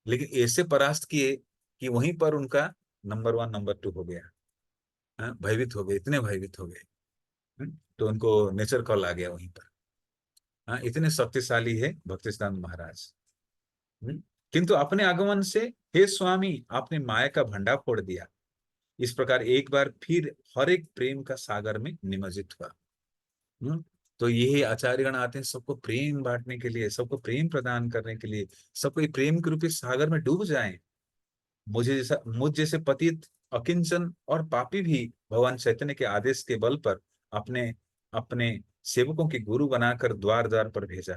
लेकिन ऐसे परास्त किए कि वहीं पर उनका नंबर 1 नंबर 2 हो गया। भयभीत हो गए, इतने भयभीत हो गए। तो उनको नेचर कॉल आ गया वहीं पर। इतने शक्तिशाली है भक्तिसिद्धांत महाराज। हम्म, किंतु अपने आगमन से, हे स्वामी आपने माया का भंडार फोड़ दिया। इस प्रकार एक बार फिर हर एक प्रेम का सागर में निमज्जित हुआ। हम्म, तो यही आचार्यगण आते हैं सबको प्रेम बांटने के लिए, सबको प्रेम प्रदान करने के लिए, सबको प्रेम के रूपी सागर में डूब जाएं। मुझ जैसे पतित, अकिंचन और पापी भी भगवान चैतन्य के आदेश के बल पर अपने अपने सेवकों के गुरु बनाकर द्वार द्वार पर भेजा।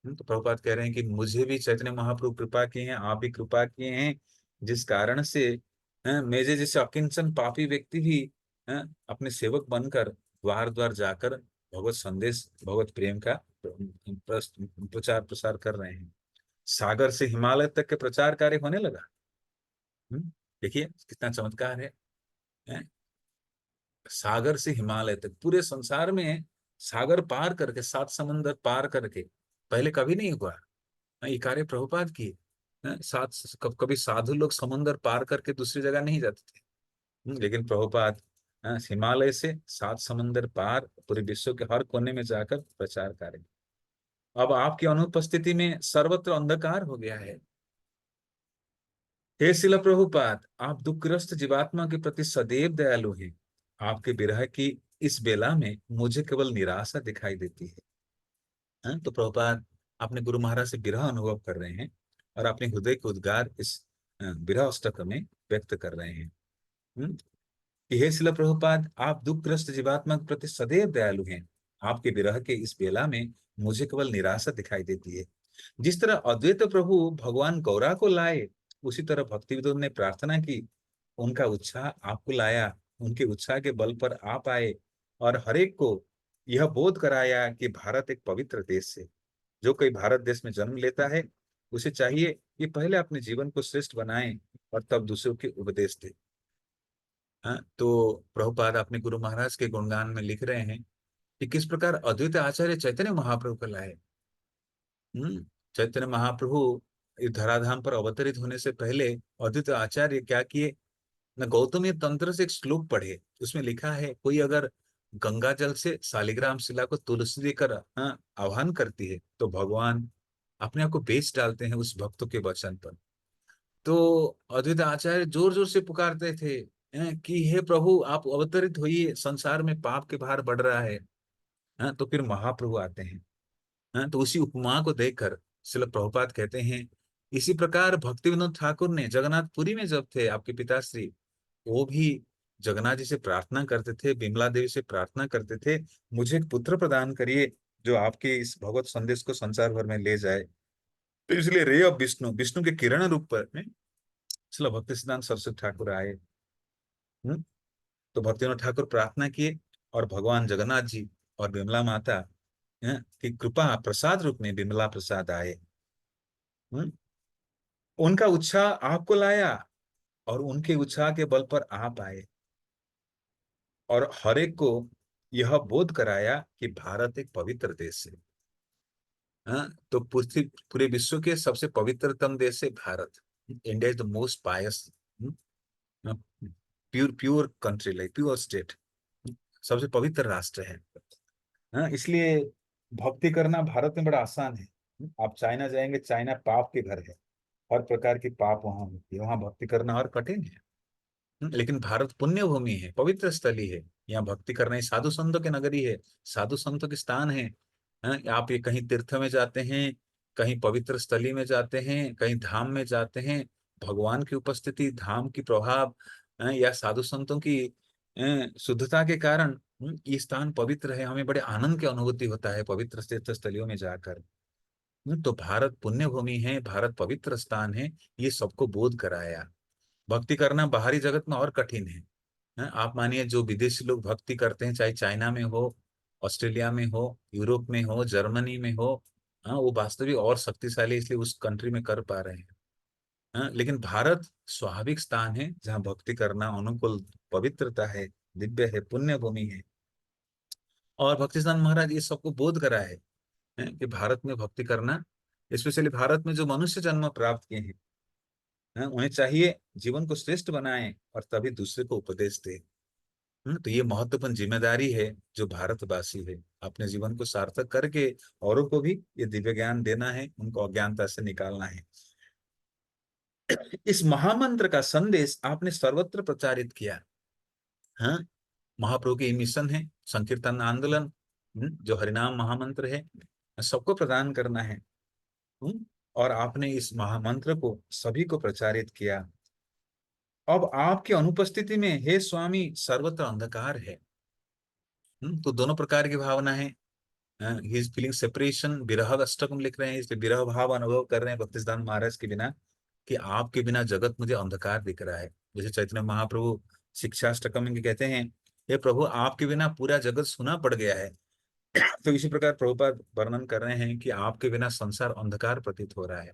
तो प्रभुपाद कह रहे हैं कि मुझे भी चैतन्य महाप्रभु कृपा किए हैं, आप भी कृपा किए हैं, जिस कारण से मेरे जैसे अकिंचन पापी व्यक्ति भी अपने सेवक बनकर द्वार द्वार जाकर भगवत संदेश, भगवत प्रेम का प्रचार प्रसार कर रहे हैं। सागर से हिमालय तक के प्रचार कार्य होने लगा। देखिए कितना चमत्कार है? सागर से हिमालय तक पूरे संसार में सागर पार करके, 7 समंदर पार करके पहले कभी नहीं हुआ। ये कार्य प्रभुपाद किए। कभी साधु लोग समुन्द्र पार करके दूसरी जगह नहीं जाते थे। लेकिन प्रभुपाद हिमालय से 7 समंदर पार पूरे विश्व के हर कोने में जाकर प्रचार कार्य। अब आपकी अनुपस्थिति में सर्वत्र अंधकार हो गया है। हे शिला प्रभुपाद, आप दुखग्रस्त जीवात्मा के प्रति सदैव दयालु हैं। आपके विरह की इस बेला में मुझे केवल निराशा दिखाई देती है। तो प्रभुपाद अपने गुरु महाराज से विरह अनुभव कर रहे हैं और अपने हृदय के उद्गार इस विरह अष्टक में व्यक्त कर रहे हैं। कि हे शिला प्रभुपाद, आप दुखग्रस्त जीवात्मा के प्रति सदैव दयालु हैं। आपके विरह के इस बेला में मुझे केवल निराशा दिखाई देती है। जिस तरह अद्वैत प्रभु भगवान गौरा को लाए, उसी तरह भक्ति विनोद ने प्रार्थना की, उनका उत्साह आपको लाया, उनके उत्साह के बल पर आप आए और हरेक को यह बोध कराया कि भारत एक पवित्र देश है। जो कोई भारत देश में जन्म लेता है उसे चाहिए कि पहले अपने जीवन को श्रेष्ठ बनाए और तब दूसरों के उपदेश दे। तो प्रभुपाद अपने गुरु महाराज के गुणगान में लिख रहे हैं कि किस प्रकार अद्वैत आचार्य चैतन्य महाप्रभु को लाए। चैतन्य महाप्रभु इस धराधाम पर अवतरित होने से पहले अद्वैत आचार्य क्या किए न, गौतमी तंत्र से एक श्लोक पढ़े। उसमें लिखा है, कोई अगर गंगा जल से शालिग्राम शिला को तुलसी देकर आह्वान करती है तो भगवान अपने आप को बेच डालते हैं उस भक्तों के वचन पर। तो अद्वैत आचार्य जोर जोर से पुकारते थे कि हे प्रभु आप अवतरित होइए, संसार में पाप के भार बढ़ रहा है। तो फिर महाप्रभु आते हैं। तो उसी उपमा को देखकर श्रील प्रभुपाद कहते हैं, इसी प्रकार भक्ति विनोद ठाकुर ने जगन्नाथपुरी में जब थे आपके पिताश्री, वो भी जगन्नाथ जी से प्रार्थना करते थे, बिमला देवी से प्रार्थना करते थे, मुझे एक पुत्र प्रदान करिए जो आपके इस भगवत संदेश को संसार भर में ले जाए। तो इसलिए रे ऑफ विष्णु, विष्णु के किरण रूप पर में श्रील भक्ति सिद्धांत सरस्वती ठाकुर आए। तो भक्ति विनोद ठाकुर प्रार्थना किए और भगवान जगन्नाथ जी और बिमला माता की कृपा प्रसाद रूप में बिमला प्रसाद आए। उनका उत्साह आपको लाया और उनके उत्साह के बल पर आप आए और हर एक को यह बोध कराया कि भारत एक पवित्र देश है। तो पूरे विश्व के सबसे पवित्रतम देश है Bharat. India is the most pious, pure pure country, like pure state, सबसे पवित्र राष्ट्र है। इसलिए भक्ति करना भारत में बड़ा आसान है। आप चाइना जाएंगे, चाइना पाप के घर है, हर प्रकार की पाप वहां होती है, वहां भक्ति करना और कठिन है। लेकिन भारत पुण्य भूमि है, पवित्र स्थली है, यहाँ भक्ति करना ही साधु संतों की नगरी है, साधु संतों के स्थान है। आप ये कहीं तीर्थ में जाते हैं, कहीं पवित्र स्थली में जाते हैं, कहीं धाम में जाते हैं, भगवान की उपस्थिति, धाम की प्रभाव या साधु संतों की शुद्धता के कारण ये स्थान पवित्र है। हमें बड़े आनंद की अनुभूति होता है पवित्र तीर्थ स्थलियों में जाकर। तो भारत पुण्य भूमि है, भारत पवित्र स्थान है, ये सबको बोध कराया। भक्ति करना बाहरी जगत में और कठिन है। आप मानिए जो विदेशी लोग भक्ति करते हैं, चाहे चाइना में हो, ऑस्ट्रेलिया में हो, यूरोप में हो, जर्मनी में हो, वो वास्तविक और शक्तिशाली इसलिए उस कंट्री में कर पा रहे हैं। लेकिन भारत स्वाभाविक स्थान है जहाँ भक्ति करना अनुकूल, पवित्रता है, दिव्य है, पुण्य भूमि है। और भक्तिसिद्धांत महाराज ये सबको बोध करा है कि भारत में भक्ति करना, स्पेशली भारत में जो मनुष्य जन्म प्राप्त किए हैं, उन्हें चाहिए जीवन को श्रेष्ठ बनाएं और तभी दूसरे को उपदेश दें। तो ये महत्वपूर्ण जिम्मेदारी है जो भारतवासी है, अपने जीवन को सार्थक करके औरों को भी ये दिव्य ज्ञान देना है, उनको अज्ञानता से निकालना है। इस महामंत्र का संदेश आपने सर्वत्र प्रचारित किया। हाँ, महाप्रभु की मिशन है संकीर्तन आंदोलन, जो हरिनाम महामंत्र है सबको प्रदान करना है। और आपने इस महामंत्र को सभी को प्रचारित किया। अब आपकी अनुपस्थिति में हे स्वामी सर्वत्र अंधकार है। तो दोनों प्रकार की भावना है। ही इज फीलिंग सेपरेशन, विरह अष्टकम लिख रहे हैं, इसलिए विरह भाव अनुभव कर रहे हैं भक्तिसिद्धांत महाराज के बिना, कि आपके बिना जगत मुझे अंधकार दिख रहा है। जैसे चैतन्य महाप्रभु शिक्षाष्टकम में कहते हैं, हे प्रभु आपके बिना पूरा जगत सुना पड़ गया है। तो इसी प्रकार प्रभुपाद वर्णन कर रहे हैं कि आपके बिना संसार अंधकार प्रतीत हो रहा है।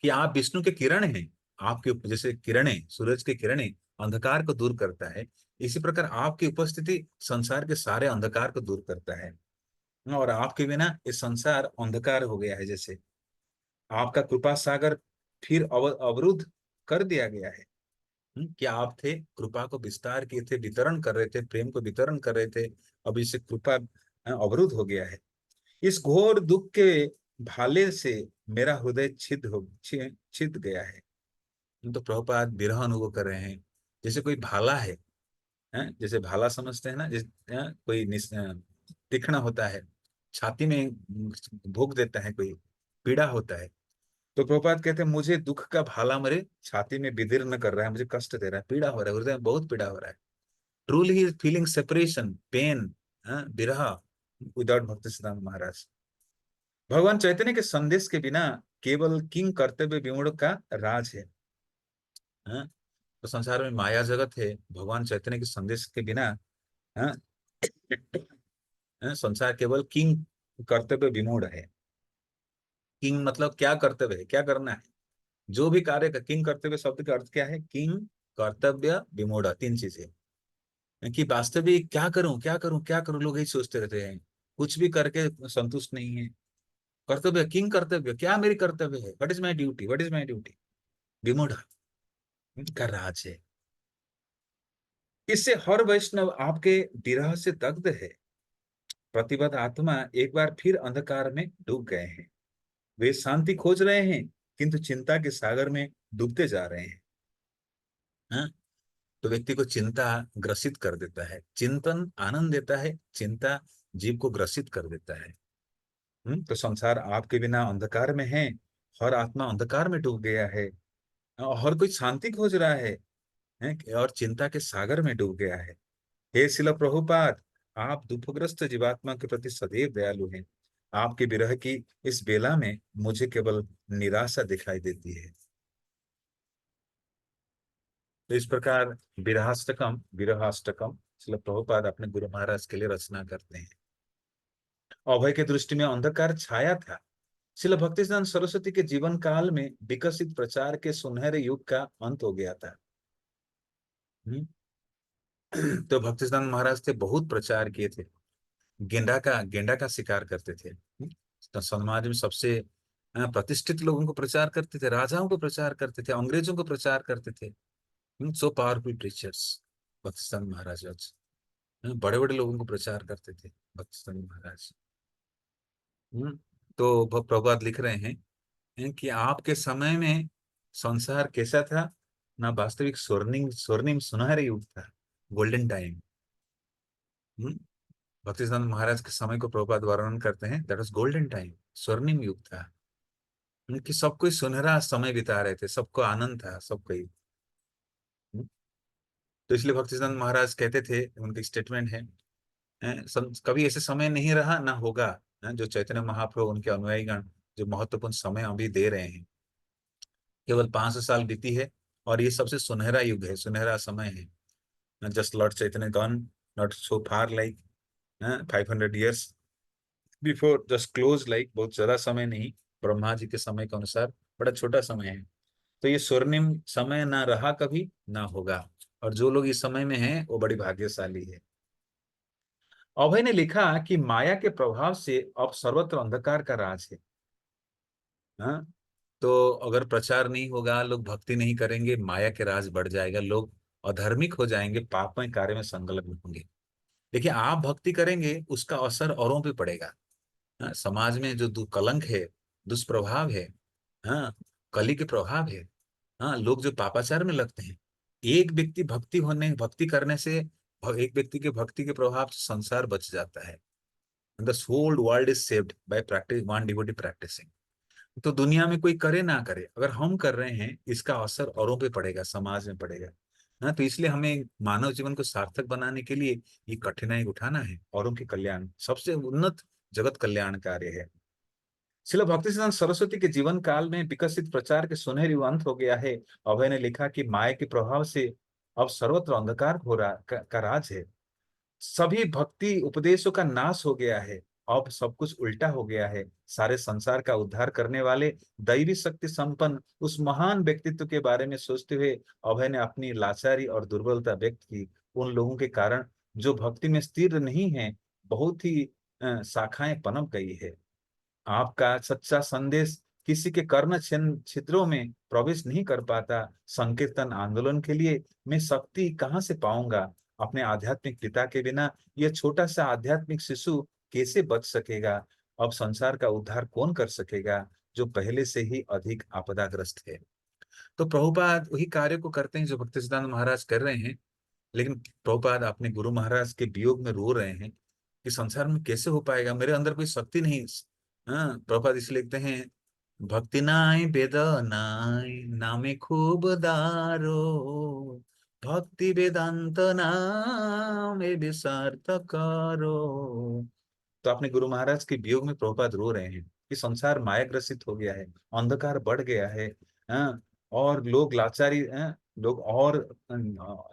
कि आप विष्णु के किरण हैं, आपके जैसे किरणें, सूरज की किरणें अंधकार को दूर करता है, इसी प्रकार आपकी उपस्थिति संसार के सारे अंधकार को दूर करता है। और आपके बिना ये संसार अंधकार हो गया है। जैसे आपका कृपा सागर फिर अवरुद्ध कर दिया गया है। कि आप थे, कृपा को विस्तार किए थे, वितरण कर रहे थे, प्रेम को वितरण कर रहे थे, अब इससे कृपा अवरुद्ध हो गया है। इस घोर दुख के भाले से मेरा हृदय छिद गया है। तो प्रभुपाद विरह अनुभव कर रहे हैं। जैसे कोई भाला है, जैसे भाला समझते हैं ना, कोई तीक्ष्ण होता है, छाती में भोग देता है, कोई पीड़ा होता है। तो प्रभुपाद कहते हैं मुझे दुख का भाला मेरे छाती में विदीर्ण कर रहा है, मुझे कष्ट दे रहा है, पीड़ा हो रहा है, हृदय में बहुत पीड़ा हो रहा है। Truly he is feeling separation, pain, विरह विदाउट भक्ति सिद्धांत महाराज। भगवान चैतन्य के संदेश के बिना केवल किंग कर्तव्य विमूढ़ का राज है। तो संसार में माया जगत है, भगवान चैतन्य के संदेश के बिना हाँ, संसार केवल किंग कर्तव्य विमूढ़ है। किंग मतलब क्या कर्तव्य है, क्या करना है, जो भी कार्य का, किंग कर्तव्य शब्द का अर्थ क्या है, किंग कर्तव्य विमूढ़, तीन चीजें। कि वास्तविक क्या करूं क्या करूं क्या करूं, लोग यही सोचते रहते हैं, कुछ भी करके संतुष्ट नहीं है। कर्तव्य, किंग कर्तव्य, क्या मेरी कर्तव्य है, what is my duty, what is my duty, विमूढ़ का राज है। इससे हर वैष्णव आपके विरह से दग्ध है। प्रतिबद्ध आत्मा एक बार फिर अंधकार में डूब गए हैं। वे शांति खोज रहे हैं किंतु चिंता के सागर में डूबते जा रहे हैं। हाँ? तो व्यक्ति को चिंता ग्रसित कर देता है, चिंतन आनंद देता है, चिंता जीव को ग्रसित कर देता है। तो संसार आपके बिना अंधकार में है, हर आत्मा अंधकार में डूब गया है, और हर कोई शांति खोज रहा है और चिंता के सागर में डूब गया है। हे शिल प्रभुपाद, आप दुखग्रस्त जीवात्मा के प्रति सदैव दयालु हैं। आपके विरह की इस बेला में मुझे केवल निराशा दिखाई देती है। तो इस प्रकार विरहाष्टकम शिल प्रभुपाद अपने गुरु महाराज के लिए रचना करते हैं। अभय के दृष्टि में अंधकार छाया था। शिल भक्तिसिद्धांत सरस्वती के जीवन काल में विकसित प्रचार के सुनहरे युग का अंत हो गया था। तो भक्तिसिद्धांत महाराज थे, बहुत प्रचार किए थे, गेंडा का शिकार करते थे। तो समाज में सबसे प्रतिष्ठित लोगों को प्रचार करते थे, राजाओं को प्रचार करते थे, अंग्रेजों को प्रचार करते थे। सो पावरफुल प्रीचर्स भक्तिसिद्धांत महाराज। बड़े बड़े लोगों को प्रचार करते थे भक्तिसिद्धांत महाराज। तो प्रभुपाद लिख रहे हैं कि आपके समय में संसार कैसा था ना, वास्तविक स्वर्णिम स्वर्णिम सुनहरे युग था, गोल्डन टाइम। भक्तिसिद्धांत महाराज के समय को प्रभुपाद वर्णन करते हैं, दैट वाज गोल्डन टाइम, स्वर्णिम युग था। उनकी सब कोई सुनहरा समय बिता रहे थे, सबको आनंद था, सबको ही। तो इसलिए भक्तिसिद्धांत महाराज कहते थे, उनकी स्टेटमेंट है, कभी ऐसे समय नहीं रहा ना होगा जो चैतन्य महाप्रभु उनके अनुयायीगण जो महत्वपूर्ण समय अभी दे रहे हैं। केवल 500 साल बीती है और ये सबसे सुनहरा युग है, सुनहरा समय है। Just Lord Chaitanya gone, not so far like 500 years before, just close like, बहुत ज्यादा समय नहीं, ब्रह्मा जी के समय के अनुसार बड़ा छोटा समय है। तो ये स्वर्णिम समय ना रहा कभी ना होगा, और जो लोग इस समय में हैं वो बड़ी भाग्यशाली है। अभय ने लिखा कि माया के प्रभाव से अब सर्वत्र अंधकार का राज है। हाँ, तो अगर प्रचार नहीं होगा, लोग भक्ति नहीं करेंगे, माया के राज बढ़ जाएगा, लोग अधर्मिक हो जाएंगे, पापमय कार्य में संलग्न होंगे। देखिए, आप भक्ति करेंगे उसका असर औरों पे पड़ेगा। हाँ, समाज में जो कलंक है, दुष्प्रभाव है, हाँ, कली के प्रभाव है, हाँ, लोग जो पापाचार में लगते हैं, एक व्यक्ति भक्ति करने से, एक व्यक्ति के भक्ति के प्रभाव से संसार बच जाता है। The whole world is saved by practice one devotee practicing. तो दुनिया में कोई करे ना करे, अगर हम कर रहे हैं, इसका असर औरों पे पड़ेगा, समाज में पड़ेगा। हाँ, तो इसलिए हमें मानव जीवन को सार्थक बनाने के लिए ये कठिनाई उठाना है। औरों के कल्याण सबसे उन्नत जगत कल्याण कार्य है। श्रील भक्तिसिद्धांत सरस्वती के जीवन काल में विकसित प्रचार के सुनहरी अंत हो गया है। अभय ने लिखा कि माया के प्रभाव से अब सर्वत्र अंधकार हो रहा का राज है। सभी भक्ति उपदेशों का नाश हो गया है। अब सब कुछ उल्टा हो गया है। सारे संसार का उद्धार करने वाले दैवी शक्ति संपन्न उस महान व्यक्तित्व के बारे में सोचते हुए अभय ने अपनी लाचारी और दुर्बलता व्यक्त की। उन लोगों के कारण जो भक्ति में स्थिर नहीं है, बहुत ही शाखाएं पनप गई है। आपका सच्चा संदेश किसी के कर्ण छिद्रों में प्रवेश नहीं कर पाता। संकीर्तन आंदोलन के लिए मैं शक्ति कहाँ से पाऊंगा? अपने आध्यात्मिक पिता के बिना यह छोटा सा आध्यात्मिक शिशु कैसे बच सकेगा? अब संसार का उद्धार कौन कर सकेगा जो पहले से ही अधिक आपदाग्रस्त है? तो प्रभुपाद वही कार्य को करते हैं जो भक्ति सिद्धांत महाराज कर रहे हैं। लेकिन प्रभुपाद अपने गुरु महाराज के वियोग में रो रहे हैं कि संसार में कैसे हो पाएगा, मेरे अंदर कोई शक्ति नहीं। हाँ, प्रभुपाद इसलिए लिखते हैं, भक्ति नाय वेद नाय नामे खूब दारो, भक्ति वेदांत नामे विसार्थ करो। तो अपने गुरु महाराज के वियोग में प्रभुपाद रो रहे हैं कि संसार माया ग्रसित हो गया है, अंधकार बढ़ गया है। हाँ, और लोग लाचारी, लोग और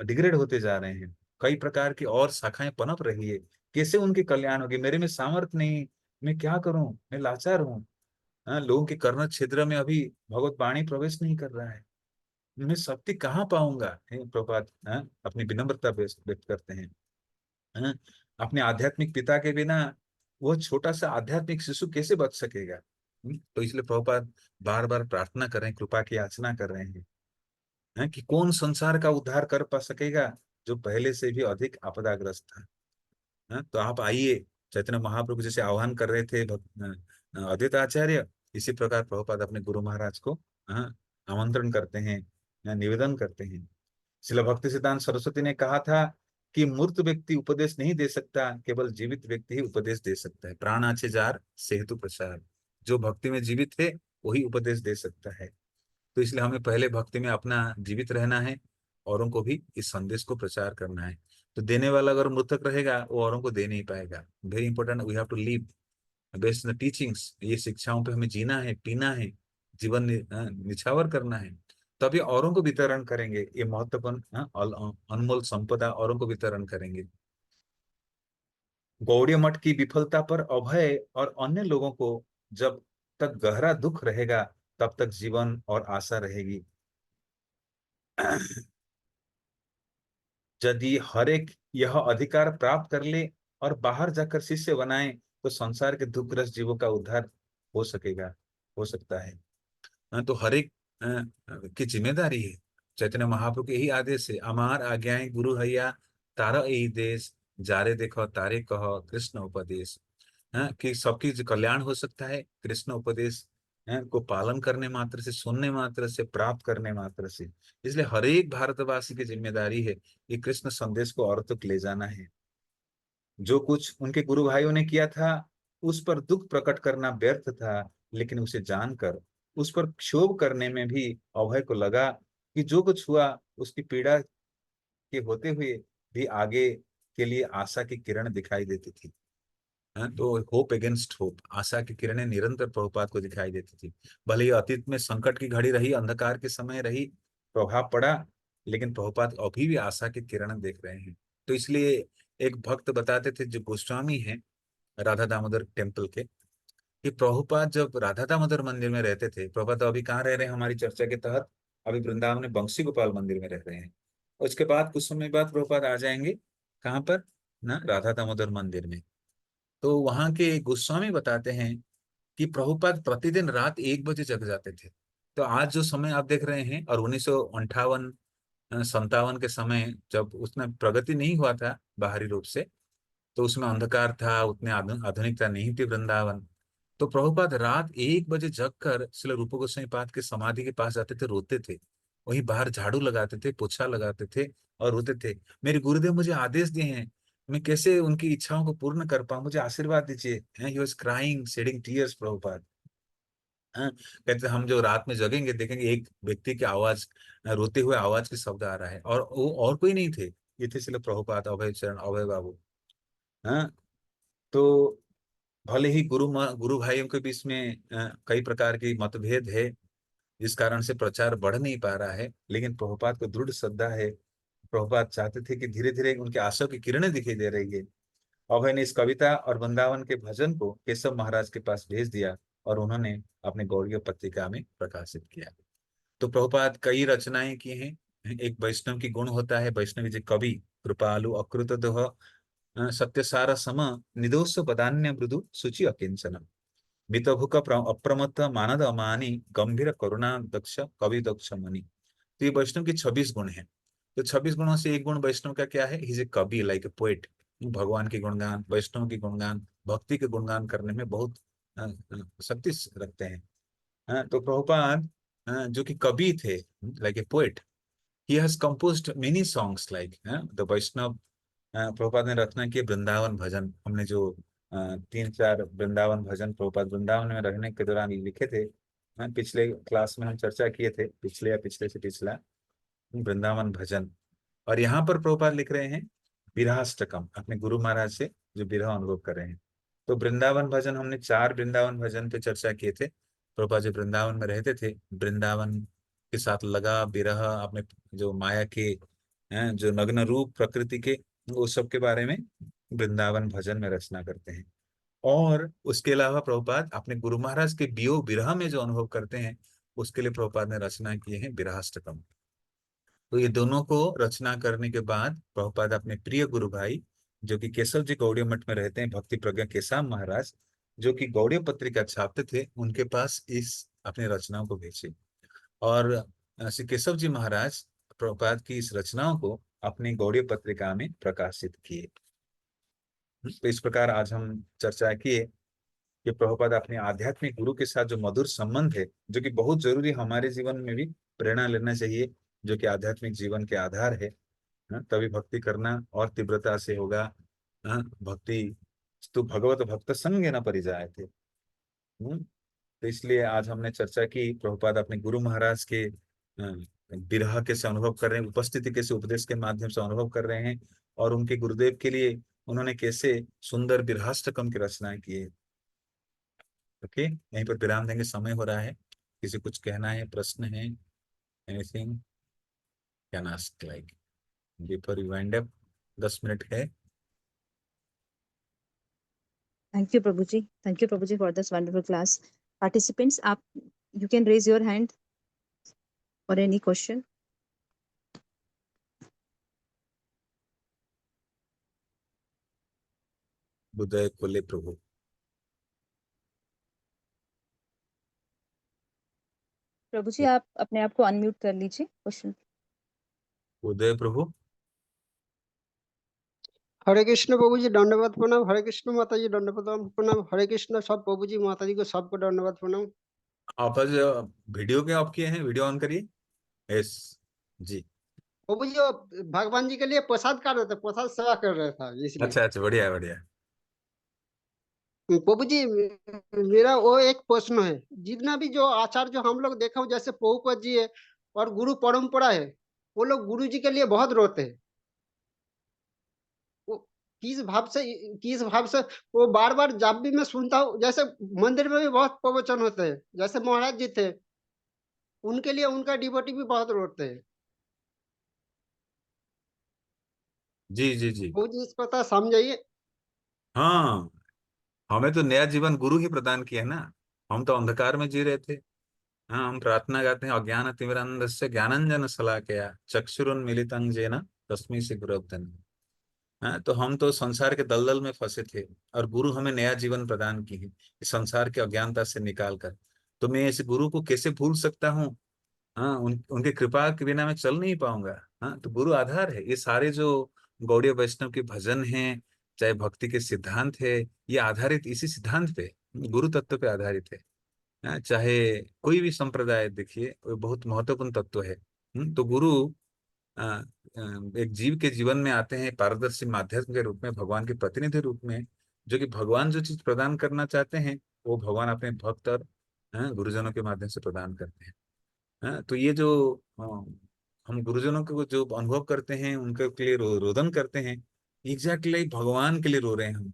डिग्रेड होते जा रहे हैं। कई प्रकार की और शाखाएं पनप रही है। कैसे उनके कल्याण होगी? मेरे में सामर्थ्य नहीं, मैं क्या करूं? मैं लाचार हूँ। हाँ, लोगों के कर्ण क्षेत्र में अभी भगवत वाणी प्रवेश नहीं कर रहा है। मैं शक्ति कहाँ पाऊंगा? प्रभुपाद अपनी विनम्रता व्यक्त करते हैं। हाँ, अपने आध्यात्मिक पिता के बिना वो छोटा सा आध्यात्मिक शिशु कैसे बच सकेगा? तो इसलिए प्रभुपाद बार बार प्रार्थना कर रहे हैं, कृपा की याचना कर रहे हैं, कि कौन संसार का उद्धार कर पा सकेगा जो पहले से भी अधिक आपदाग्रस्त था। तो आप आइए, चैतन्य महाप्रभु जैसे आह्वान कर रहे थे अद्वैत आचार्य, इसी प्रकार प्रभुपाद अपने गुरु महाराज को आमंत्रण करते हैं, निवेदन करते हैं। श्रील भक्ति सिद्धांत सरस्वती ने कहा था कि मूर्त व्यक्ति उपदेश नहीं दे सकता, केवल जीवित व्यक्ति ही उपदेश दे सकता है। प्राण आचे जार सेतु प्रसार। जो भक्ति में जीवित है वही उपदेश दे सकता है। तो इसलिए हमें पहले भक्ति में अपना जीवित रहना है, औरों को भी इस संदेश को प्रचार करना है। तो देने वाला अगर मृतक रहेगा वो औरों को दे नहीं पाएगा। Very important, we have to live based the teachings. ये शिक्षाओं पे हमें जीना है, पीना है, जीवन निछावर करना है, तभी औरों को वितरण करेंगे। ये महत्वपूर्ण अनमोल संपदा औरों को वितरण करेंगे। गौड़ीय मठ की विफलता पर अभय और अन्य लोगों को जब तक गहरा दुख रहेगा तब तक जीवन और आशा रहेगी। यदि हर एक यह अधिकार प्राप्त कर ले और बाहर जाकर शिष्य बनाए तो संसार के दुखग्रस्त जीवों का उद्धार हो सकेगा, हो सकता है। तो हर एक की जिम्मेदारी है। चैतन्य महाप्रभु के यही आदेश है, अमार आज्ञाएं गुरु हैया, तारा यही देश, जारे देखो तारे कहो कृष्ण उपदेश। कि सबकी जो कल्याण हो सकता है कृष्ण उपदेश को पालन करने मात्र से, सुनने मात्र से, प्राप्त करने मात्र से। इसलिए हर एक भारतवासी की जिम्मेदारी है कि कृष्ण संदेश को और तक ले जाना है। जो कुछ उनके गुरु भाइयों ने किया था उस पर दुख प्रकट करना व्यर्थ था, लेकिन उसे जानकर उस पर क्षोभ करने में भी अभय को लगा कि जो कुछ हुआ उसकी पीड़ा के होते हुए भी आगे के लिए आशा की किरण दिखाई देती थी। तो होप अगेंस्ट होप, आशा की किरणें निरंतर प्रभुपाद को दिखाई देती थी। भले ही अतीत में संकट की घड़ी रही, अंधकार के समय रही, प्रभाव पड़ा, लेकिन प्रभुपाद अभी भी आशा की किरणें देख रहे हैं। तो इसलिए एक भक्त बताते थे जो गोस्वामी हैं राधा दामोदर टेम्पल के, कि प्रभुपाद जब राधा दामोदर मंदिर में रहते थे, प्रभुपाद तो अभी कहाँ रह रहे हैं हमारी चर्चा के तहत, अभी वृंदावन में बंसी गोपाल मंदिर में रह रहे हैं। उसके बाद कुछ समय बाद प्रभुपाद आ जाएंगे कहाँ पर, ना राधा दामोदर मंदिर में। तो वहां के गोस्वामी बताते हैं कि प्रभुपाद प्रतिदिन रात 1 बजे जग जाते थे। तो आज जो समय आप देख रहे हैं, और 1958 57 के समय जब उसमें प्रगति नहीं हुआ था बाहरी रूप से, तो उसमें अंधकार था, उतने आधुनिकता नहीं थी वृंदावन। तो प्रभुपाद रात 1 बजे जग कर श्रील रूप गोस्वामी पाद के समाधि के पास जाते थे, रोते थे। वहीं बाहर झाड़ू लगाते थे, पोछा लगाते थे और रोते थे, मेरे गुरुदेव मुझे आदेश दिए हैं, मैं कैसे उनकी इच्छाओं को पूर्ण कर पाऊं, मुझे आशीर्वाद दीजिए। He was crying, shedding tears Prabhupada. हाँ, कहते हम जो रात में जगेंगे देखेंगे एक व्यक्ति की आवाज, रोते हुए आवाज के शब्द आ रहा है, और वो और कोई नहीं थे, ये थे श्रील प्रभुपाद, अभय चरण, अभय बाबू। हाँ। तो भले ही गुरु भाइयों के बीच में कई प्रकार की मतभेद है, जिस कारण से प्रचार बढ़ नहीं पा रहा है, लेकिन प्रभुपाद को दृढ़ श्रद्धा है। प्रभुपाद चाहते थे कि धीरे धीरे उनके आशा की किरणें दिखाई दे रही है। अभय ने इस कविता और वृंदावन के भजन को केशव महाराज के पास भेज दिया, और उन्होंने अपने गौड़ीय पत्रिका में प्रकाशित किया। तो प्रभुपाद कई रचनाएं की हैं। एक वैष्णव की गुण होता है, वैष्णवी जी कवि, कृपालु अकृत दोह, सत्यसार सम, निदोष बदान्य मृदु शुचि अकिंचन, मितभुक अप्रमत्त मानद अमानी, गंभीर करुणा दक्ष कवि दक्ष मणि। तो ये वैष्णव की 26 गुण हैं। तो 26 गुणों से एक गुण वैष्णव का क्या है, इज ए कवि, लाइक ए पोएट। भगवान के गुणगान, वैष्णव के गुणगान, भक्ति के गुणगान करने में बहुत शक्ति रखते हैं। तो प्रभुपाद जो कि कवि थे, like a poet, he has composed many songs like the Vaishnava. Prabhupada ने रचना की वृंदावन भजन। हमने जो 3-4 वृंदावन भजन प्रभुपाद वृंदावन में रहने के दौरान लिखे थे, पिछले क्लास में हम चर्चा किए थे, पिछले या पिछले से पिछला वृंदावन भजन। और यहाँ पर प्रभुपाद लिख रहे हैं विरहाष्टकम, अपने गुरु महाराज से जो विरह अनुभव कर रहे हैं। तो वृंदावन भजन, हमने 4 वृंदावन भजन पे चर्चा किए थे। प्रभुपाद जी वृंदावन में रहते थे, वृंदावन के साथ लगा विरह, अपने जो माया के जो नग्न रूप प्रकृति के, वो सब के बारे में वृंदावन भजन में रचना करते हैं। और उसके अलावा प्रभुपाद अपने गुरु महाराज के वियोग विरह में जो अनुभव करते हैं, उसके लिए प्रभुपाद ने रचना किए हैं विरहाष्टकम। तो ये दोनों को रचना करने के बाद प्रभुपाद अपने प्रिय गुरु भाई, जो कि केशव जी गौड़ीय मठ में रहते हैं, भक्ति प्रज्ञा केशव महाराज, जो कि गौड़ीय पत्रिका छापते थे, उनके पास इस अपनी रचनाओं को भेजे। और श्री केशव जी महाराज प्रभुपाद की इस रचनाओं को अपनी गौड़ीय पत्रिका में प्रकाशित किए। तो इस प्रकार आज हम चर्चा किए कि प्रभुपाद अपने आध्यात्मिक गुरु के साथ जो मधुर संबंध है, जो कि बहुत जरूरी, हमारे जीवन में भी प्रेरणा लेना चाहिए, जो कि आध्यात्मिक जीवन के आधार है। तभी भक्ति करना और तीव्रता से होगा। भक्ति तो भगवत भक्त संग न परिजाए थे। तो इसलिए आज हमने चर्चा की प्रभुपाद अपने गुरु महाराज के विरह कैसे अनुभव कर रहे हैं, उपस्थिति कैसे उपदेश के माध्यम से अनुभव कर रहे हैं, और उनके गुरुदेव के लिए उन्होंने कैसे सुंदर विरहाष्टकम की रचना की है। ओके, यहीं पर विराम देंगे, समय हो रहा है। किसी कुछ कहना है, प्रश्न है, anything can ask like before you wind up. 10 minute है। Thank you, Prabhuji. Thank you, Prabhuji, for this wonderful class. Participants, you can raise your hand for any question. उदय खोले प्रभु। प्रभुजी, आप अपने आप को अनम्यूट कर लीजिए। क्वेश्चन। उदय प्रभु। हरे कृष्ण प्रभु जी, दंडवत प्रणाम। हरे कृष्ण माता जी, दंडवत प्रणाम। हरे कृष्ण सब प्रभु जी माता जी को सबको दंडवत प्रणाम। आप आज वीडियो के ऑफ किए हैं, वीडियो ऑन करिए। यस जी। प्रभु जी वो भगवान जी के लिए प्रसाद कर रहे थे, प्रसाद सेवा कर रहे था इसलिए। अच्छा अच्छा, बढ़िया बढ़िया। प्रभु जी मेरा वो एक प्रश्न है, जितना भी जो आचार्य जो हम लोग देखा हूं, जैसे प्रभुपद जी है और गुरु परंपरा है, वो लोग गुरु जी के लिए बहुत रोते हैं। वो किस भाव से वो बार बार जब भी मैं सुनता हूँ, जैसे मंदिर में भी बहुत प्रवचन होते हैं, जैसे महाराज जी थे, उनके लिए उनका डिवोटी भी बहुत रोते हैं। जी जी जी। वो जी इस पता समझाइए। हाँ, हमें तो नया जीवन गुरु ही प्रदान किया है ना, हम तो अंधकार में जी रहे थे। हाँ, हम प्रार्थना गाते हैं, अज्ञानतिमिरान्धस्य ज्ञानांजन शलाकया चक्षुरुन्मीलितं येन तस्मै श्री गुरवे नमः। हाँ, तो हम तो संसार के दलदल में फंसे थे और गुरु हमें नया जीवन प्रदान की है इस संसार के अज्ञानता से निकाल कर। तो मैं इस गुरु को कैसे भूल सकता हूँ? हाँ, उनके कृपा के बिना मैं चल नहीं पाऊंगा। हाँ, तो गुरु आधार है। ये सारे जो गौड़ीय वैष्णव के भजन हैं, चाहे भक्ति के सिद्धांत है, ये आधारित इसी सिद्धांत पे, गुरु तत्व पे आधारित है। हाँ, चाहे कोई भी संप्रदाय देखिए, वो बहुत महत्वपूर्ण तत्व है। तो गुरु अ, एक जीव के जीवन में आते हैं पारदर्शी माध्यम के रूप में, भगवान के प्रतिनिधि रूप में, जो कि भगवान जो चीज प्रदान करना चाहते हैं वो भगवान अपने भक्त और गुरुजनों के माध्यम से प्रदान करते हैं। तो ये जो हम गुरुजनों को जो अनुभव करते हैं, उनके के लिए रोदन करते हैं, एग्जैक्टली भगवान के लिए रो रहे हैं हम।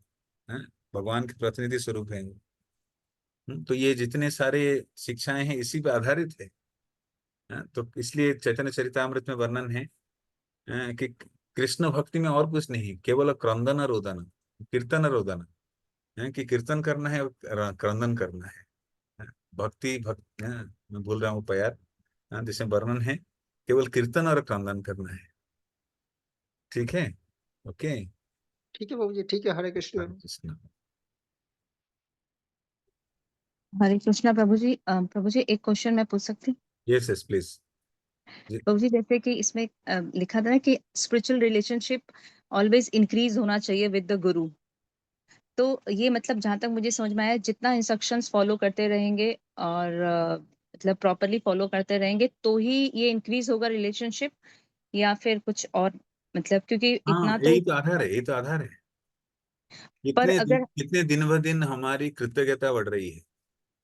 हाँ, भगवान के प्रतिनिधि स्वरूप हैं। तो ये जितने सारे शिक्षाएं हैं इसी पे आधारित है। तो इसलिए चैतन्य चरितामृत में वर्णन है कि कृष्ण भक्ति में और कुछ नहीं, केवल क्रंदन रोदन, कीर्तन रोदन, कि कीर्तन करना है और क्रंदन करना है। भक्ति भक्ति, मैं बोल रहा हूँ प्यार, जिसमें वर्णन है केवल कीर्तन और क्रंदन करना है। ठीक है, ओके। ठीक है बाबू जी, ठीक है। हरे कृष्ण। हरे कृष्ण। हरे कृष्णा प्रभु जी। प्रभु जी एक क्वेश्चन मैं पूछ सकती हूँ? Yes yes please. प्रभु जी जैसे कि इसमें लिखा था ना कि स्पिरिचुअल रिलेशनशिप ऑलवेज इंक्रीज होना चाहिए विद द गुरु। तो ये मतलब जहां तक मुझे समझ में आया, जितना इंस्ट्रक्शंस फॉलो करते रहेंगे और मतलब प्रॉपरली फॉलो करते रहेंगे तो ही ये इंक्रीज होगा रिलेशनशिप, या फिर कुछ और? मतलब क्योंकि हाँ, इतना तो। यही तो आधार है, यही तो आधार है। पर अगर कितने दिन ब दिन हमारी कृतज्ञता बढ़ रही है,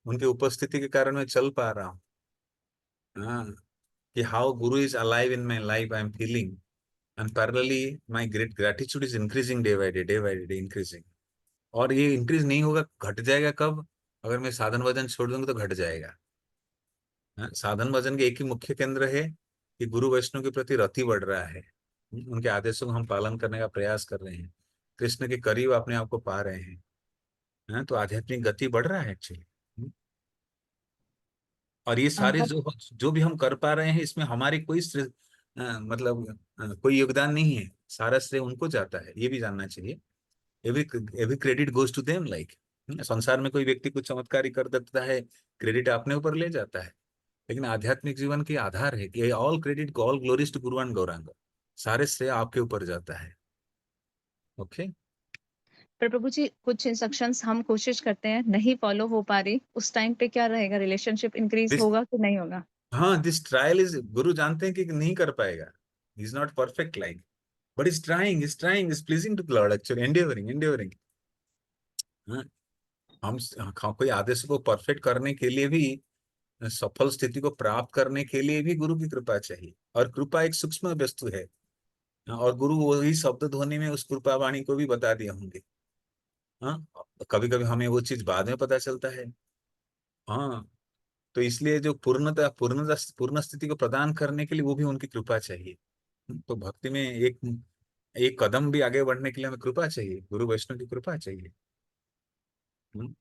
उनकी उपस्थिति के कारण मैं चल पा रहा हूँ। हाँ, कि how Guru is alive in my life, I am feeling, and parallelly my great gratitude is increasing day by day increasing. और ये इंक्रीज नहीं होगा, घट जाएगा कब? अगर मैं साधन वजन छोड़ दूंगा तो घट जाएगा। हाँ, साधन वजन के एक ही मुख्य केंद्र है कि गुरु वैष्णव के प्रति रति बढ़ रहा है, उनके आदेशों को हम पालन करने का प्रयास कर रहे हैं, कृष्ण के करीब अपने आप को पा रहे हैं। हाँ, तो आध्यात्मिक गति बढ़ रहा है एक्चुअली। और ये सारे पर जो जो भी हम कर पा रहे हैं, इसमें हमारी कोई मतलब कोई योगदान नहीं है, सारा श्रेय उनको जाता है, ये भी जानना चाहिए। Every every credit goes to them, like संसार में कोई व्यक्ति कुछ चमत्कारी कर देता है, क्रेडिट अपने ऊपर ले जाता है, लेकिन आध्यात्मिक जीवन के आधार है कि all credit all glories to guru and Gauranga, सारे श्रेय आपके ऊपर जाता है। ओके। प्रभु जी कुछ इंस्ट्रक्शंस हम कोशिश करते हैं, नहीं फॉलो हो पा रही, उस टाइम पे क्या रहेगा? रिलेशनशिप इंक्रीज दिस होगा कि नहीं होगा? हाँ, दिस ट्रायल इज, गुरु जानते हैं कि नहीं कर पाएगा, is not perfect like, but is trying is pleasing to lord, actually endeavouring endeavouring. हम कोई आदेश को परफेक्ट करने के लिए भी, सफल स्थिति को प्राप्त करने के लिए भी गुरु की कृपा चाहिए, और कृपा एक सूक्ष्म वस्तु है। और गुरु वही शब्द ध्वनि में उस कृपा वाणी को भी बता दिए होंगे। हाँ, कभी कभी हमें वो चीज बाद में पता चलता है। हाँ, तो इसलिए जो पूर्ण स्थिति को प्रदान करने के लिए वो भी उनकी कृपा चाहिए। तो भक्ति में एक एक कदम भी आगे बढ़ने के लिए हमें कृपा चाहिए, गुरु वैष्णव की कृपा चाहिए। हम्म,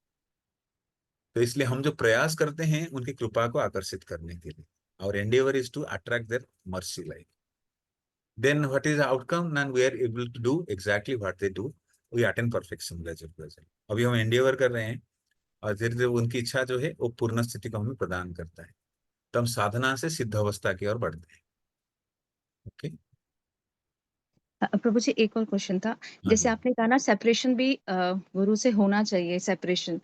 तो इसलिए हम जो प्रयास करते हैं उनकी कृपा को आकर्षित करने के लिए, और endeavour is to attract their mercy like, then what is outcome, and we are able to do exactly what they do, we attain perfection gradual. अभी हम एंडेवर कर रहे हैं, और धीरे धीरे उनकी इच्छा जो है वो पूर्ण स्थिति को हमें प्रदान करता है, तो हम साधना से सिद्ध अवस्था की ओर बढ़ते हैं। ओके। प्रभु जी एक और क्वेश्चन था। हाँ जैसे जी। आपने कहा ना सेपरेशन भी गुरु से होना चाहिए, सेपरेशन।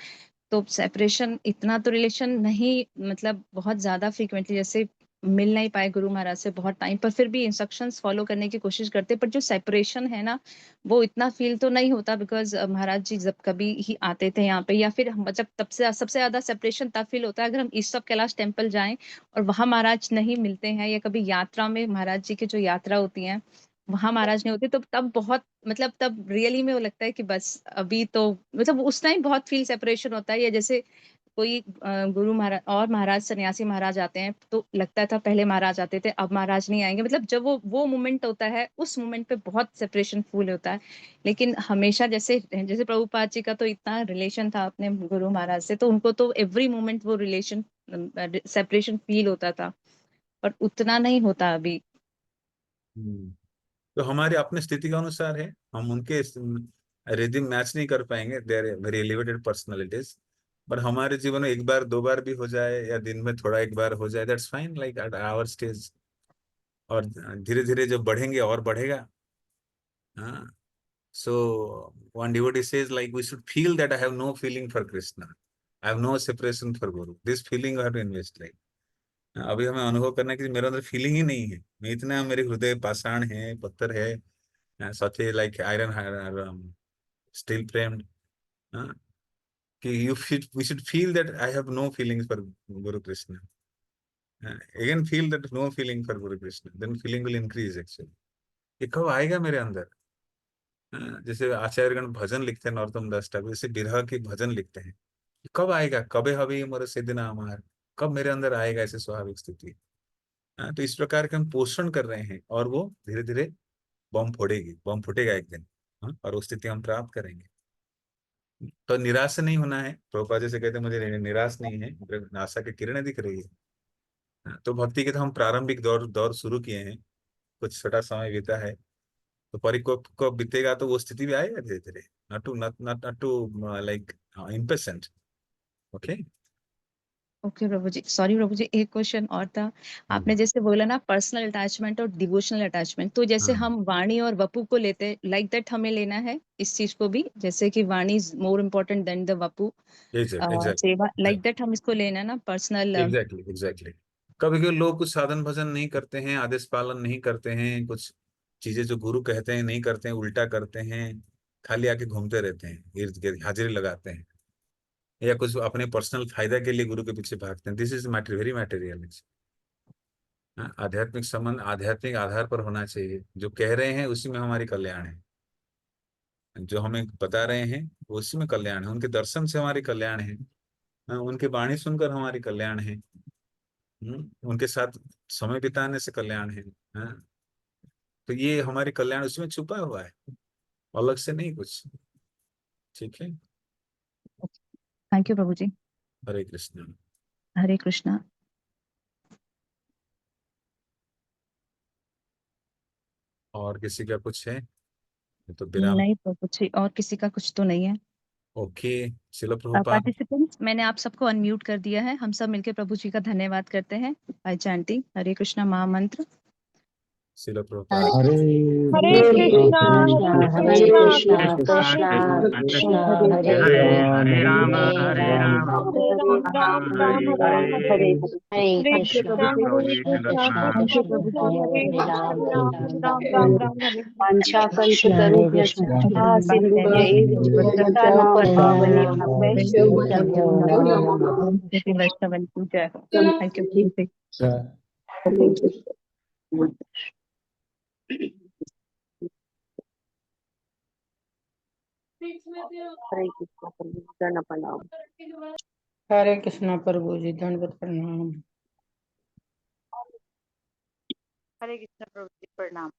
तो सेपरेशन इतना तो रिलेशन नहीं, मतलब बहुत ज्यादा फ्रीक्वेंटली जैसे मिल नहीं पाए गुरु महाराज से बहुत टाइम पर, फिर भी इंस्ट्रक्शंस फॉलो करने की कोशिश करते, पर जो सेपरेशन है ना वो इतना फील तो नहीं होता, बिकॉज महाराज जी जब कभी ही आते थे यहाँ पे, या फिर जब तब से सबसे ज्यादा सेपरेशन तब फील होता है अगर हम ईस्ट ऑफ कैलाश टेम्पल जाएं और वहां महाराज नहीं मिलते हैं, या कभी यात्रा में महाराज जी की जो यात्रा होती है वहां महाराज नहीं होते, तो तब बहुत मतलब तब रियली में वो लगता है कि बस अभी तो मतलब उस टाइम बहुत फील सेपरेशन होता है। या जैसे कोई गुरु महाराज और महाराज सन्यासी महाराज आते हैं तो लगता था पहले महाराज आते थे अब महाराज नहीं आएंगे, मतलब जब वो मोमेंट होता है उस मोमेंट पे बहुत सेपरेशन फील होता है। लेकिन हमेशा जैसे जैसे प्रभुपाद जी का तो इतना रिलेशन था अपने गुरु महाराज से, तो उनको तो एवरी मोमेंट वो रिलेशन सेपरेशन फील होता था, पर उतना नहीं होता अभी। तो हमारे अपने स्थिति के अनुसार है, हम उनके रिदम मैच नहीं कर पाएंगे, they are very elevated personalities. पर हमारे जीवन में एक बार दो बार भी हो जाए, या दिन में थोड़ा एक बार हो जाए, that's fine, like at our stage. और धीरे धीरे जब बढ़ेंगे और बढ़ेगा। हाँ, so one devotee says like we should feel that I have no feeling for Krishna, I have no separation for Guru. This feeling I have to invest, like अभी हमें अनुभव करना है कि मेरे अंदर फीलिंग ही नहीं है, मैं इतना, मेरे हृदय पाषाण है, पत्थर है, सत्य लाइक आयरन, स्टील फ्रेम्ड, कि you we should feel that I have no feelings for guru Krishna. Again feel that no feeling for guru Krishna, then feeling will increase actually. ये कब आएगा मेरे अंदर? जैसे आचार्यगण भजन लिखते हैं, नरोत्तम दास ठाकुर जैसे बिरह के भजन लिखते हैं, कब आएगा, कबे हबे मोर सेदिना अमार, कब मेरे अंदर आएगा ऐसे स्वाभाविक स्थिति। तो इस प्रकार के हम पोषण कर रहे हैं, और वो धीरे धीरे बम फोड़ेगी, बम फूटेगा एक दिन। और वो स्थिति हम प्राप्त करेंगे। तो निराश नहीं होना है। प्रभुपाद जैसे कहते हैं, मुझे निराश नहीं है, मुझे आशा की किरणें दिख रही है। तो भक्ति के तो हम प्रारंभिक दौर दौर शुरू किए हैं, कुछ छोटा समय बीता है, तो परिपक्व कब बीतेगा तो वो स्थिति भी आएगा धीरे धीरे। not to like impatient. Okay. Okay प्रभु जी, सॉरी प्रभु जी, एक क्वेश्चन और था। आपने जैसे बोला ना पर्सनल अटैचमेंट और डिवोशनल अटैचमेंट, तो जैसे हम वाणी और वपु को लेते, लाइक दैट हमें लेना है इस चीज को भी, जैसे कि वाणी is more important than the वपु सेवा, लाइक दैट हम इसको लेना ना पर्सनल। एग्जैक्टली। कभी कभी लोग कुछ साधन भजन नहीं करते हैं, आदेश पालन नहीं करते हैं, कुछ चीजें जो गुरु कहते हैं नहीं करते हैं, उल्टा करते हैं, खाली आके घूमते रहते हैं, इर्द गिर्द हाजिरी लगाते हैं, या कुछ अपने पर्सनल फायदा के लिए गुरु के पीछे भागते हैं। This is very material. आध्यात्मिक संबंध आध्यात्मिक आधार पर होना चाहिए, जो कह रहे हैं उसी में हमारी कल्याण है, जो हमें बता रहे हैं उसी में कल्याण है, उनके दर्शन से हमारी कल्याण है, उनके वाणी सुनकर हमारी कल्याण है, उनके साथ समय बिताने से कल्याण है। हाँ, तो ये हमारी कल्याण उसमें छुपा हुआ है, अलग से नहीं कुछ। ठीक है। थैंक यू प्रभु जी। हरे कृष्ण। हरे कृष्णा। और किसी का कुछ है तो विराम। नहीं प्रभु जी, और किसी का कुछ तो नहीं है। ओके, शिल प्रभुपाद। पार्टिसिपेंट्स, मैंने आप सबको अनम्यूट कर दिया है। हम सब मिलकर प्रभु जी का धन्यवाद करते हैं बाय चैंटिंग हरे कृष्णा महामंत्र। शिल प्रभुपाद। हरे हरे कृष्णा हरे कृष्णा हरे कृष्णा हरे हरे हरे हरे राम हरे राम हरे राम राम राम हरे हरे हरे हरे हरे कृष्णा कृष्णा कृष्ण कृष्ण हरे हरे हरे राम राम राम राम हरे वांछा कल्पतरुभ्यश्च कृपा सिन्धुभ्यैव च पतितानां पावनेभ्यो वैष्णवेभ्यो नमो नमः। Thank you. हरे कृष्णा प्रभु हरे कृष्णा प्रभु जी, दंडवत प्रणाम। हरे कृष्णा प्रभु जी प्रणाम।